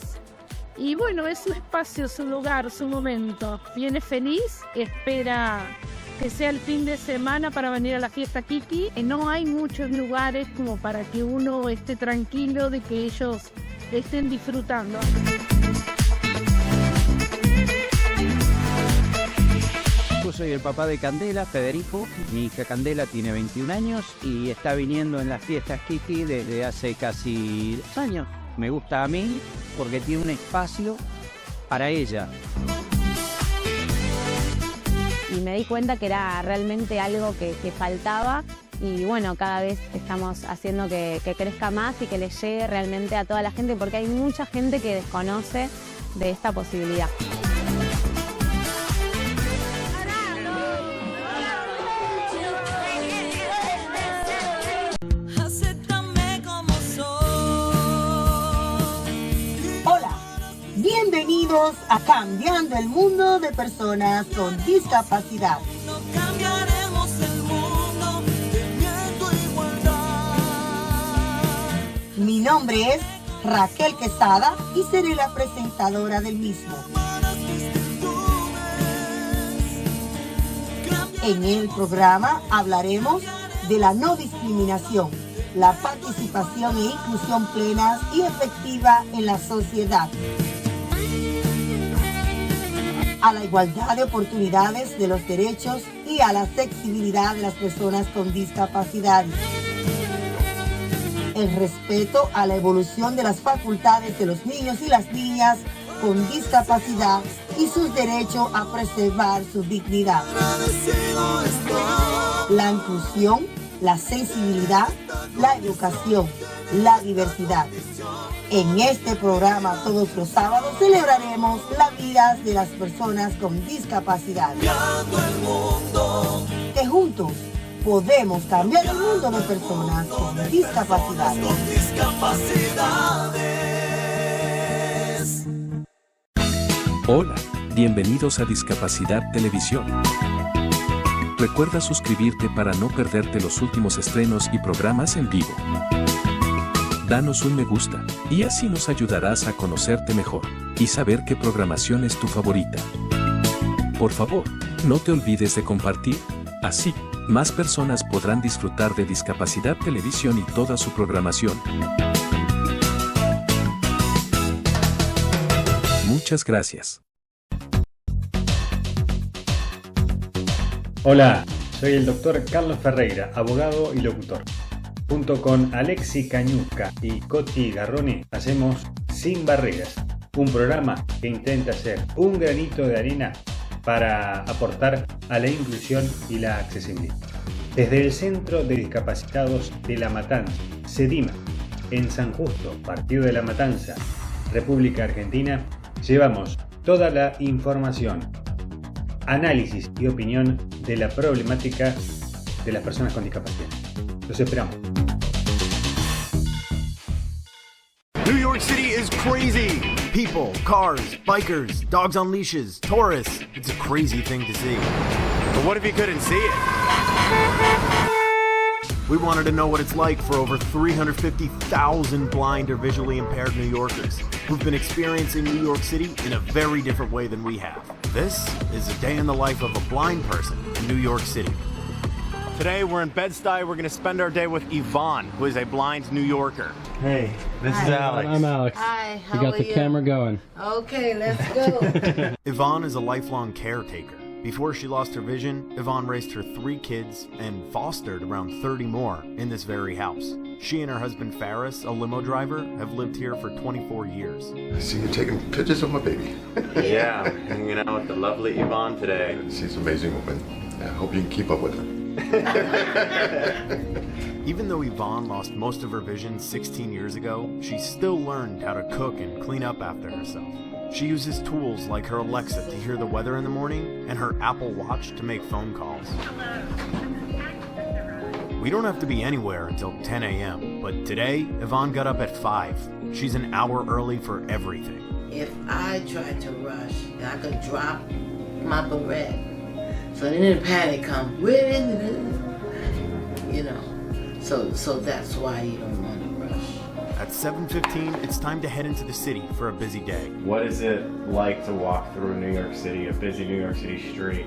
y es su espacio, su lugar, su momento. Viene feliz, espera que sea el fin de semana para venir a la fiesta Kiki. No hay muchos lugares como para que uno esté tranquilo de que ellos estén disfrutando. soy el papá de Candela, Federico. Mi hija Candela tiene 21 años y está viniendo en las fiestas Kiki desde hace casi 2 años. Me gusta a mí porque tiene un espacio para ella. Y me di cuenta que era realmente algo que faltaba. Y bueno, cada vez estamos haciendo que crezca más y que le llegue realmente a toda la gente, porque hay mucha gente que desconoce de esta posibilidad. Hola, bienvenidos a Cambiando el Mundo de Personas con Discapacidad. Mi nombre es Raquel Quesada y seré la presentadora del mismo. En el programa hablaremos de la no discriminación, la participación e inclusión plenas y efectiva en la sociedad, a la igualdad de oportunidades de los derechos y a la accesibilidad de las personas con discapacidad, el respeto a la evolución de las facultades de los niños y las niñas con discapacidad y sus derechos a preservar su dignidad, la inclusión, la sensibilidad, la educación, la diversidad. En este programa todos los sábados celebraremos la vida de las personas con discapacidad. Que juntos podemos cambiar el mundo de personas con discapacidad. Hola, bienvenidos a Discapacidad Televisión. Recuerda suscribirte para no perderte los últimos estrenos y programas en vivo. Danos un me gusta, y así nos ayudarás a conocerte mejor y saber qué programación es tu favorita. Por favor, no te olvides de compartir, así más personas podrán disfrutar de Discapacidad Televisión y toda su programación. Muchas gracias. Hola, soy el doctor Carlos Ferreira, abogado y locutor. Junto con Alexi Cañuzca y Coti Garrone hacemos Sin Barreras, un programa que intenta ser un granito de arena para aportar a la inclusión y la accesibilidad. Desde el Centro de Discapacitados de La Matanza, CEDIMA, en San Justo, Partido de La Matanza, República Argentina, llevamos toda la información, análisis y opinión de la problemática de las personas con discapacidad. Los esperamos. New York City is crazy! People, cars, bikers, dogs on leashes, tourists. It's a crazy thing to see. But what if you couldn't see it? We wanted to know what it's like for over 350,000 blind or visually impaired New Yorkers who've been experiencing New York City in a very different way than we have. This is a day in the life of a blind person in New York City. Today we're in Bed-Stuy. We're going to spend our day with Yvonne, who is a blind New Yorker. Hey, this is Alex. I'm Alex. Hi, how are you? You got the camera going. Okay, let's go. Yvonne is a lifelong caretaker. Before she lost her vision, Yvonne raised her 3 kids and fostered around 30 more in this very house. She and her husband Faris, a limo driver, have lived here for 24 years. I see you taking pictures of my baby. Yeah, I'm hanging out with the lovely Yvonne today. She's an amazing woman. I hope you can keep up with her. Even though Yvonne lost most of her vision 16 years ago, she still learned how to cook and clean up after herself. She uses tools like her Alexa to hear the weather in the morning and her Apple Watch to make phone calls. We don't have to be anywhere until 10 a.m., but today, Yvonne got up at 5. She's an hour early for everything. If I tried to rush, I could drop my beret. So then the panic comes, where is it? You know, so that's why you don't want to rush. At 7:15, it's time to head into the city for a busy day. What is it like to walk through New York City, a busy New York City street,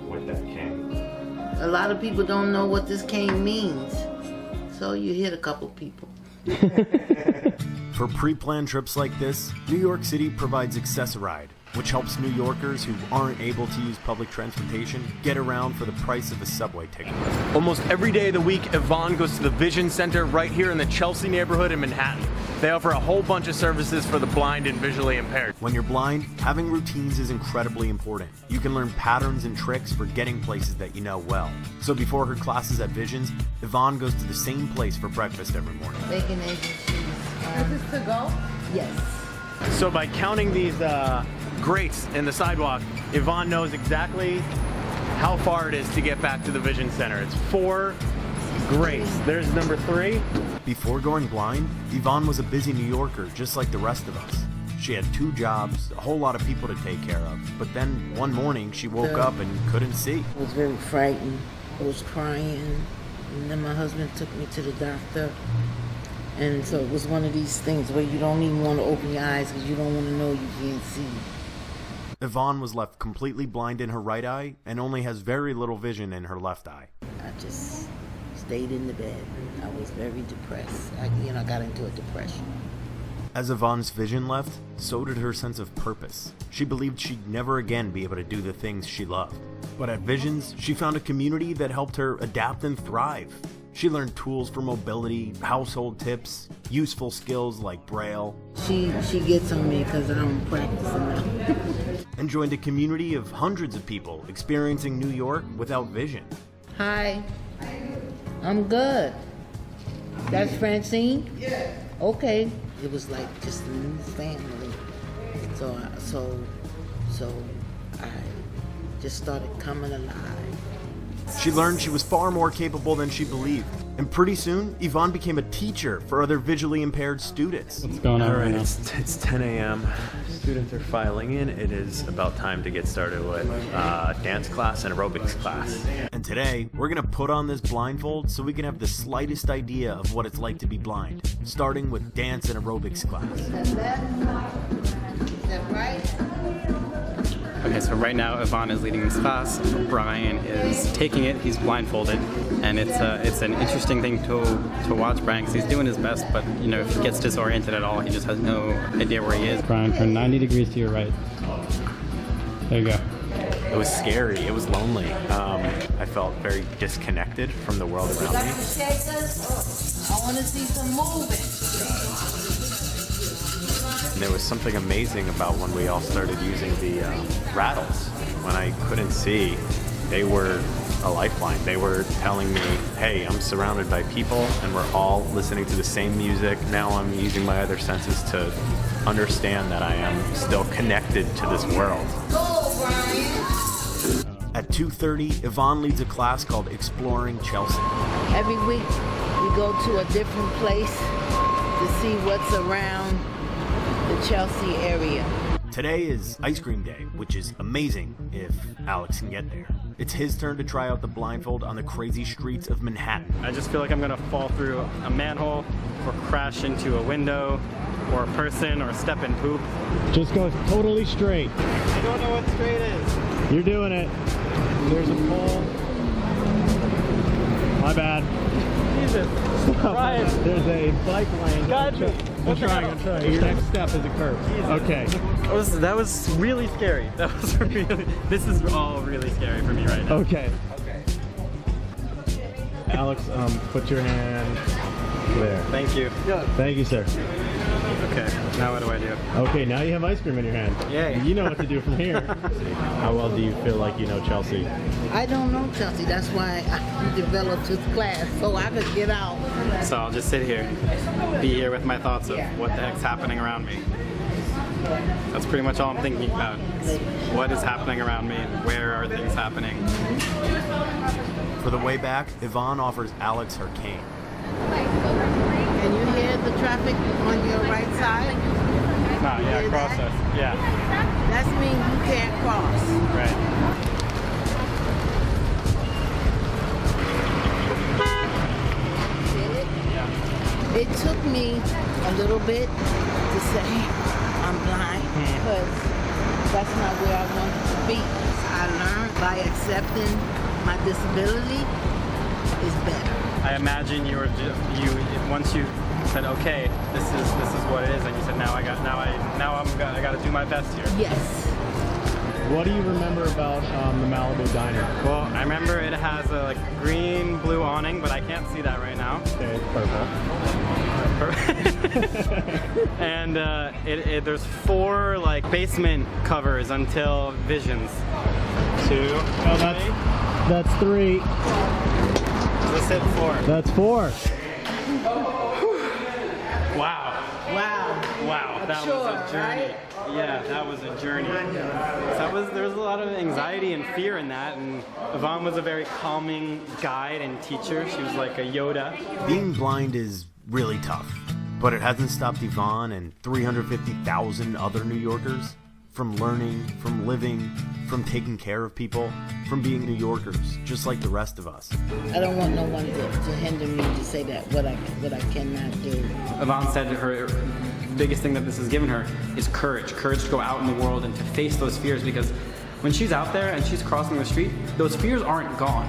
with that cane? A lot of people don't know what this cane means, so you hit a couple people. For pre-planned trips like this, New York City provides Access-A-Ride, which helps New Yorkers who aren't able to use public transportation get around for the price of a subway ticket. Almost every day of the week, Yvonne goes to the Vision Center right here in the Chelsea neighborhood in Manhattan. They offer a whole bunch of services for the blind and visually impaired. When you're blind, having routines is incredibly important. You can learn patterns and tricks for getting places that you know well. So before her classes at Visions, Yvonne goes to the same place for breakfast every morning. Bacon, eggs, and cheese. Is this to go? Yes. So by counting these grates in the sidewalk, Yvonne knows exactly how far it is to get back to the Vision Center. It's 4 grates. There's number 3. Before going blind, Yvonne was a busy New Yorker just like the rest of us. She had 2 jobs, a whole lot of people to take care of. But then one morning she woke up and couldn't see. I was very frightened. I was crying. And then my husband took me to the doctor. And so it was one of these things where you don't even want to open your eyes because you don't want to know you can't see. Yvonne was left completely blind in her right eye and only has very little vision in her left eye. I just stayed in the bed. I was very depressed. I got into a depression. As Yvonne's vision left, so did her sense of purpose. She believed she'd never again be able to do the things she loved. But at Visions, she found a community that helped her adapt and thrive. She learned tools for mobility, household tips, useful skills like Braille. She gets on me because I don't practice enough. And joined a community of hundreds of people experiencing New York without vision. Hi, I'm good. That's Francine? Yeah. Okay. It was like just a new family. So I just started coming alive. She learned she was far more capable than she believed. And pretty soon, Yvonne became a teacher for other visually impaired students. What's going on? All right, it's 10 a.m. Students are filing in. It is about time to get started with dance class and aerobics class. And today, we're gonna put on this blindfold so we can have the slightest idea of what it's like to be blind, starting with dance and aerobics class. Is that right? Okay, so right now Yvonne is leading this class. Brian is taking it. He's blindfolded, and it's an interesting thing to watch Brian because he's doing his best, but if he gets disoriented at all, he just has no idea where he is. Brian, turn 90 degrees to your right. There you go. It was scary. It was lonely. I felt very disconnected from the world around me. I want to see some moving. And there was something amazing about when we all started using the rattles. When I couldn't see, they were a lifeline. They were telling me, hey, I'm surrounded by people and we're all listening to the same music. Now I'm using my other senses to understand that I am still connected to this world. At 2:30, Yvonne leads a class called Exploring Chelsea. Every week we go to a different place to see what's around the Chelsea area. Today is ice cream day, which is amazing if Alex can get there. It's his turn to try out the blindfold on the crazy streets of Manhattan. I just feel like I'm gonna fall through a manhole or crash into a window or a person or step in poop. Just go totally straight. I don't know what straight is. You're doing it. There's a pole. My bad. Jesus. Brian. There's a bike lane. God. I'm trying. Your next step is a curve. Jesus. Okay. That was really scary. This is all really scary for me right now. Okay. Alex, put your hand there. Thank you. Thank you, sir. Okay, now what do I do? Okay, now you have ice cream in your hand. Yay. You know what to do from here. How well do you feel like you know Chelsea? I don't know Chelsea. That's why I developed this class, so I could get out. So I'll just sit here, be here with my thoughts of what the heck's happening around me. That's pretty much all I'm thinking about. What is happening around me and where are things happening? For the way back, Yvonne offers Alex her cane. Can you hear the traffic on your right side? Yeah, cross us. Yeah. That means you can't cross. Right. It took me a little bit to say I'm blind because that's not where I wanted to be. I learned by accepting my disability is better. I imagine you once you said, okay, this is what it is, and you said, I got to do my best here. Yes. What do you remember about the Malibu Diner? Well, I remember it has a like green, blue awning, but I can't see that right now. Okay, purple. And there's 4 like basement covers until Visions. 2. Oh, that's 3. Let's hit 4. That's 4. Wow. Wow. Wow, that Sure, was a journey. right? Yeah, that was a journey. There was a lot of anxiety and fear in that, and Yvonne was a very calming guide and teacher. She was like a Yoda. Being blind is really tough, but it hasn't stopped Yvonne and 350,000 other New Yorkers from learning, from living, from taking care of people, from being New Yorkers, just like the rest of us. I don't want no one to hinder me to say that what I cannot do. Yvonne said her biggest thing that this has given her is courage to go out in the world and to face those fears, because when she's out there and she's crossing the street, those fears aren't gone.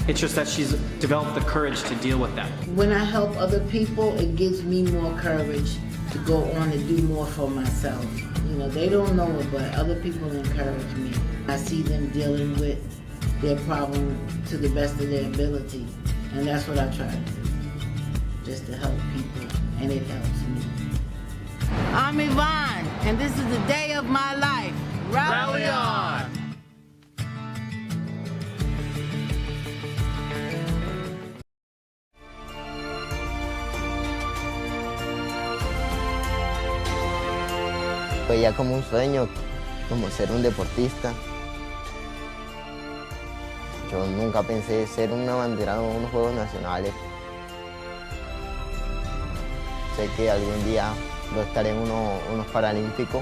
It's just that she's developed the courage to deal with that. When I help other people, it gives me more courage to go on and do more for myself. You know, they don't know it, but other people encourage me. I see them dealing with their problem to the best of their ability, and that's what I try to do, just to help people, and it helps me. I'm Yvonne, and this is the day of my life. Rally on! Veía como un sueño, como ser un deportista. Yo nunca pensé ser un abanderado en unos Juegos Nacionales. Sé que algún día yo estaré en unos Paralímpicos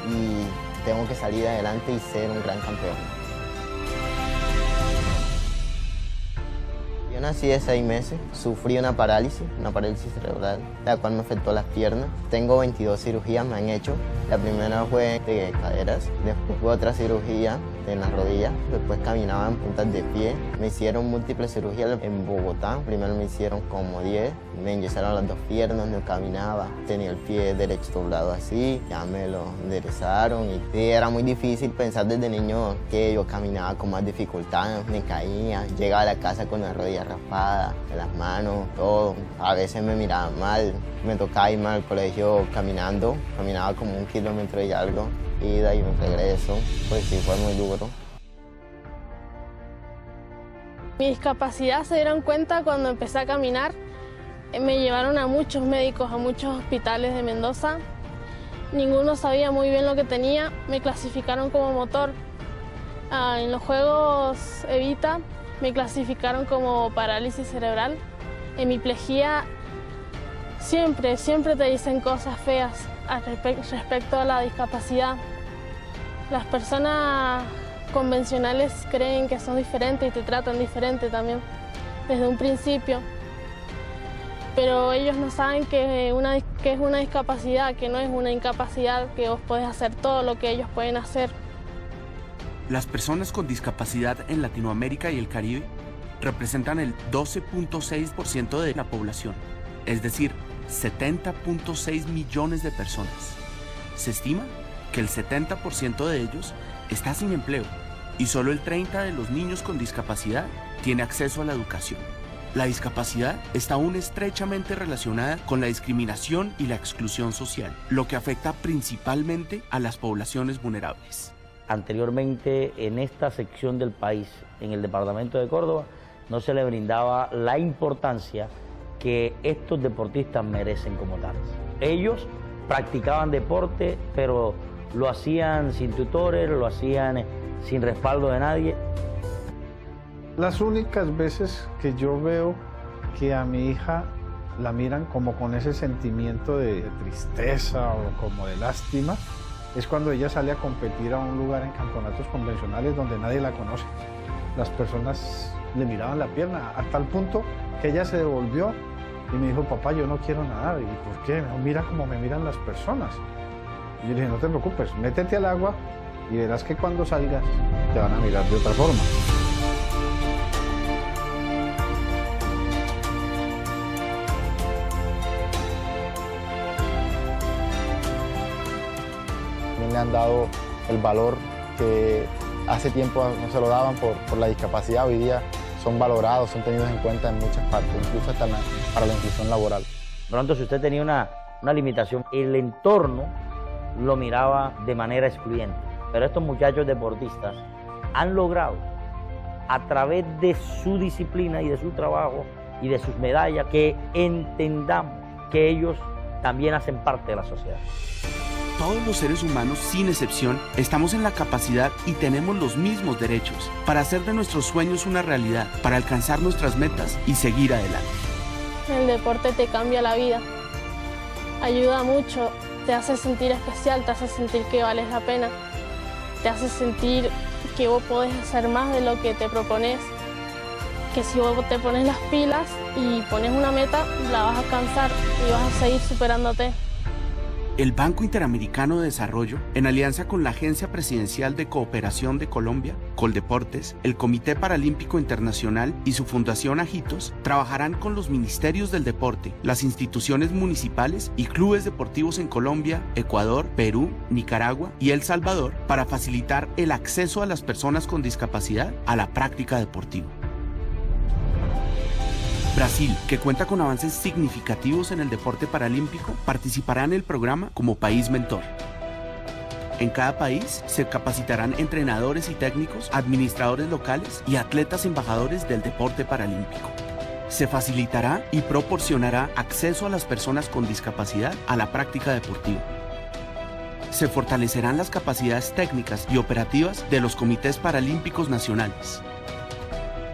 y tengo que salir adelante y ser un gran campeón. Yo nací de 6 meses, sufrí una parálisis cerebral, la cual me afectó las piernas. Tengo 22 cirugías, me han hecho. La primera fue de caderas, después fue otra cirugía en las rodillas, después caminaba en puntas de pie. Me hicieron múltiples cirugías en Bogotá. Primero me hicieron como 10, me enyesaron las 2 piernas, no caminaba. Tenía el pie derecho doblado así, ya me lo enderezaron. Y era muy difícil pensar desde niño que yo caminaba con más dificultad, me caía, llegaba a la casa con las rodillas raspadas, las manos, todo. A veces me miraba mal, me tocaba irme al colegio caminando, caminaba como 1 kilómetro y algo. Ida y un regreso, pues sí fue muy duro. Mi discapacidad se dieron cuenta cuando empecé a caminar. Me llevaron a muchos médicos, a muchos hospitales de Mendoza. Ninguno sabía muy bien lo que tenía. Me clasificaron como motor. En los juegos Evita me clasificaron como parálisis cerebral. Hemiplegia, siempre te dicen cosas feas respecto a la discapacidad. Las personas convencionales creen que son diferentes y te tratan diferente también desde un principio, pero ellos no saben que es una discapacidad, que no es una incapacidad, que vos podés hacer todo lo que ellos pueden hacer. Las personas con discapacidad en Latinoamérica y el Caribe representan el 12.6% de la población, es decir, 70.6 millones de personas. Se estima que el 70% de ellos está sin empleo y solo el 30% de los niños con discapacidad tiene acceso a la educación. La discapacidad está aún estrechamente relacionada con la discriminación y la exclusión social, lo que afecta principalmente a las poblaciones vulnerables. Anteriormente, en esta sección del país, en el departamento de Córdoba, no se le brindaba la importancia que estos deportistas merecen como tales. Ellos practicaban deporte, pero lo hacían sin tutores, lo hacían sin respaldo de nadie. Las únicas veces que yo veo que a mi hija la miran como con ese sentimiento de tristeza o como de lástima es cuando ella sale a competir a un lugar en campeonatos convencionales donde nadie la conoce. Las personas le miraban la pierna a tal punto que ella se devolvió y me dijo, papá, yo no quiero nadar. ¿Y por qué? Me dijo, mira cómo me miran las personas. Y yo le dije, no te preocupes, métete al agua y verás que cuando salgas te van a mirar de otra forma. le han dado el valor que hace tiempo no se lo daban por la discapacidad. Hoy día son valorados, son tenidos en cuenta en muchas partes, incluso hasta para la inclusión laboral. Pronto, si usted tenía una limitación, el entorno lo miraba de manera excluyente. Pero estos muchachos deportistas han logrado, a través de su disciplina y de su trabajo y de sus medallas, que entendamos que ellos también hacen parte de la sociedad. Todos los seres humanos, sin excepción, estamos en la capacidad y tenemos los mismos derechos para hacer de nuestros sueños una realidad, para alcanzar nuestras metas y seguir adelante. El deporte te cambia la vida, ayuda mucho, te hace sentir especial, te hace sentir que vales la pena, te hace sentir que vos podés hacer más de lo que te propones, que si vos te pones las pilas y pones una meta, la vas a alcanzar y vas a seguir superándote. El Banco Interamericano de Desarrollo, en alianza con la Agencia Presidencial de Cooperación de Colombia, Coldeportes, el Comité Paralímpico Internacional y su Fundación Ajitos, trabajarán con los ministerios del deporte, las instituciones municipales y clubes deportivos en Colombia, Ecuador, Perú, Nicaragua y El Salvador para facilitar el acceso a las personas con discapacidad a la práctica deportiva. Brasil, que cuenta con avances significativos en el deporte paralímpico, participará en el programa como país mentor. En cada país se capacitarán entrenadores y técnicos, administradores locales y atletas embajadores del deporte paralímpico. Se facilitará y proporcionará acceso a las personas con discapacidad a la práctica deportiva. Se fortalecerán las capacidades técnicas y operativas de los comités paralímpicos nacionales.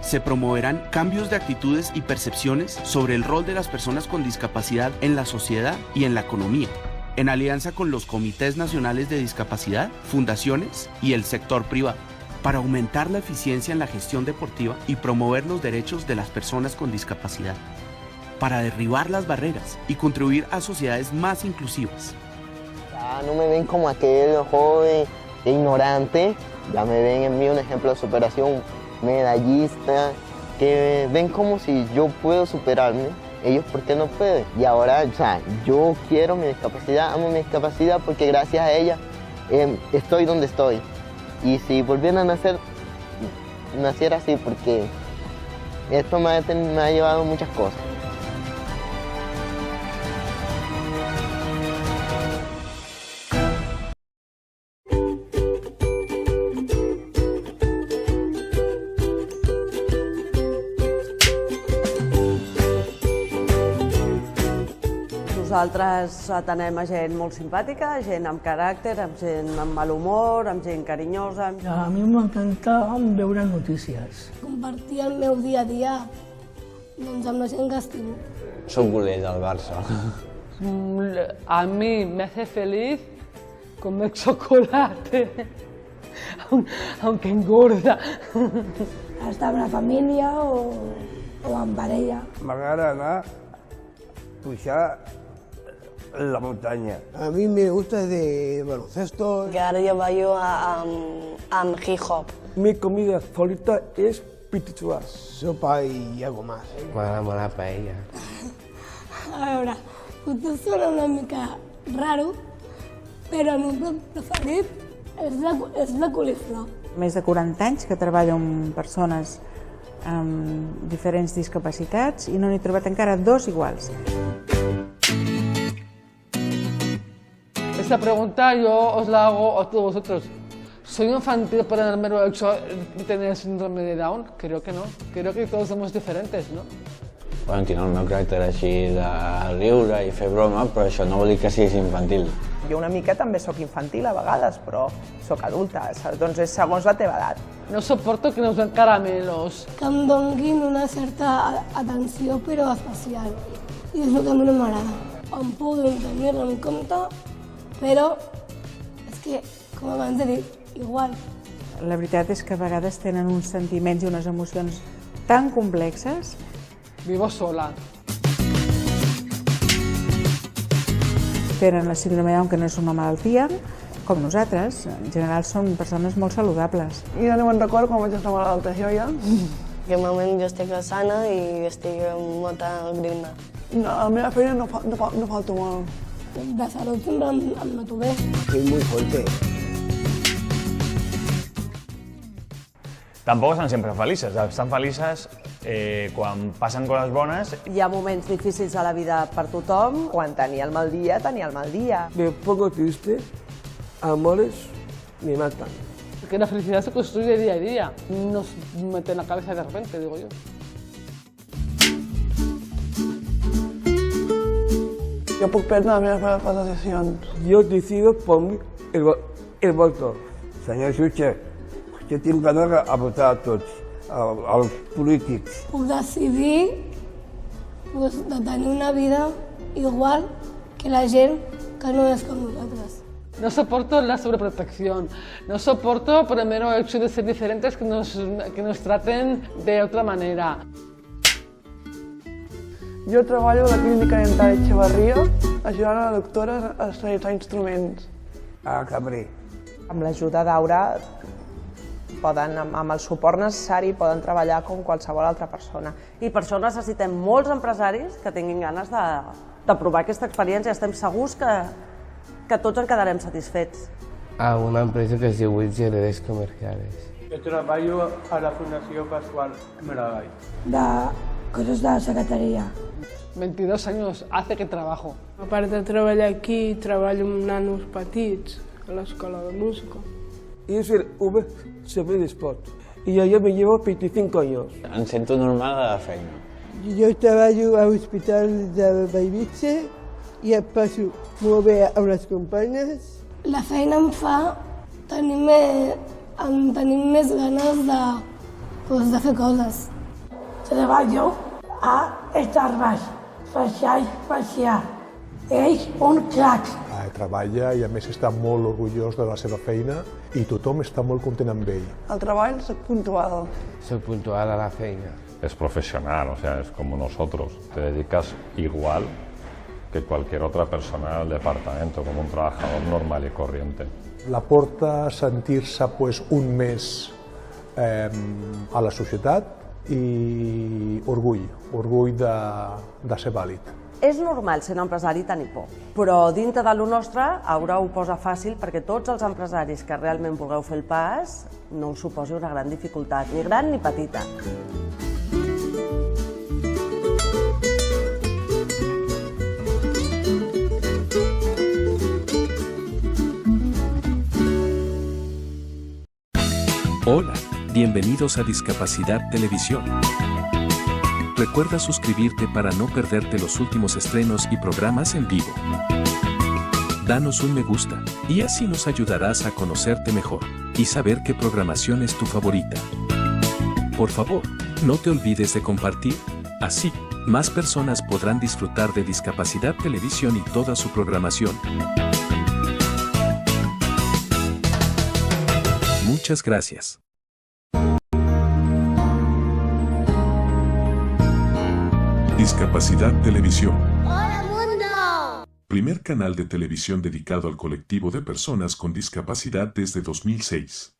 Se promoverán cambios de actitudes y percepciones sobre el rol de las personas con discapacidad en la sociedad y en la economía, en alianza con los comités nacionales de discapacidad, fundaciones y el sector privado, para aumentar la eficiencia en la gestión deportiva y promover los derechos de las personas con discapacidad, para derribar las barreras y contribuir a sociedades más inclusivas. Ya no me ven como aquel joven ignorante, ya me ven en mí un ejemplo de superación, medallista, que ven como si yo puedo superarme, ellos ¿por qué no pueden? Y ahora, o sea, yo quiero mi discapacidad, amo mi discapacidad porque gracias a ella estoy donde estoy. Y si volviera a nacer, naciera así porque esto me ha llevado muchas cosas. Nosaltres atenem a gent molt simpàtica, gent amb caràcter, amb gent amb mal humor, amb gent carinyosa. A mi m'encanta veure notícies. Compartir el meu dia a dia amb la gent que estimo. Soy culé del Barça. A mí me hace feliz comer chocolate, aunque engorda. Estar amb la família o amb parella. M'agrada anar a pujar la montaña. A mí me gusta de baloncesto. Ahora yo bailo amb hip hop. Mi comida favorita es pitichua. Sopa y algo más. M'agrada molt la paella. A veure, potser sona una mica raro, però el meu plat preferit és la coliflor. Més de 40 anys que treballo amb persones amb diferents discapacitats i no n'he trobat encara dos iguals. Esta pregunta yo os la hago a todos vosotros. ¿Soy infantil por el mero hecho de tener síndrome de Down? Creo que no. Creo que todos somos diferentes, ¿no? Bueno, tinc el meu caràcter així de riure i fer broma, però això no vol dir que siguis infantil. Jo una mica també sóc infantil a vegades, però sóc adulta, saps? Doncs és segons la teva edat. No soporto que nos den caramelos. Que em donguin una certa atenció, però especial. I és el que a mi no m'agrada. Em poden tenir-la en compte, però és que, com abans he dit, igual. La veritat és que a vegades tenen uns sentiments i unes emocions tan complexes. Vivo sola. Tenen la síndrome de Down, que no és una malaltia, com nosaltres. En general són persones molt saludables. I ja no me'n recordo quan vaig estar malalta, això ja. Que al moment jo estic sana i estic amb molta grima. No, a la meva feina no falto mal. De salut sempre em noto bé. Soy muy fuerte. Tampoco están siempre felices, estan felices quan passen coses bones. Hi ha moments difícils a la vida per tothom. Quan tenia el mal dia, tenia el mal dia. Me pongo triste, amores me matan. Que la felicidad se construye día a día, no se mete en la cabeza de repente, digo yo. Jo puc prendre les meves decisions. Jo decido per mi el voto. Senyor jutge, jo tinc ganes de votar a tots, als polítics. Puc decidir de tenir una vida igual que la gent que no és com nosaltres. No soporto la sobreprotección, no soporto por el mero hecho de ser diferentes que nos traten de otra manera. Jo treballo a la clínica dental Echevarria ajudant a la doctora a realitzar instruments. A cambrer. Amb l'ajuda d'Aura, amb el suport necessari, poden treballar com qualsevol altra persona. I per això necessitem molts empresaris que tinguin ganes de provar aquesta experiència. Estem segurs que tots en quedarem satisfets. A una empresa que es diu ESPAñOL Comerciales. Yo trabajo a la Fundación Pascual Maragall. De coses de la secretaria. 22 años hace que trabajo. A part de treballar aquí, treballo amb nanos petits a l'escola de música. Y soy el d'esport. Y yo me llevo 25 años. Em sento normal a la feina. Jo treballo a l'Hospital de Bellvitge i em passo molt bé amb les companyes. La feina em fa tenir més ganes de fer coses. Treballo a Starbucks, facial. És un crac. Treballa i a més està molt orgullós de la seva feina i tothom està molt content amb ell. Al treball soc puntual. Soy puntual a la feina. Es profesional, o sea, es como nosotros. Te dedicas igual que cualquier otra persona del departamento, como un trabajador normal y corriente. La porta a sentir-se un més a la societat i orgull de ser vàlid. És normal ser un empresari tenir por, però dintre de lo nostre Aura ho posa fàcil perquè tots els empresaris que realment vulgueu fer el pas no us suposi una gran dificultat, ni gran ni petita. Hola, bienvenidos a Discapacidad Televisión. Recuerda suscribirte para no perderte los últimos estrenos y programas en vivo. Danos un me gusta, y así nos ayudarás a conocerte mejor y saber qué programación es tu favorita. Por favor, no te olvides de compartir, así, más personas podrán disfrutar de Discapacidad Televisión y toda su programación. Muchas gracias. Discapacidad Televisión. ¡Hola, mundo! Primer canal de televisión dedicado al colectivo de personas con discapacidad desde 2006.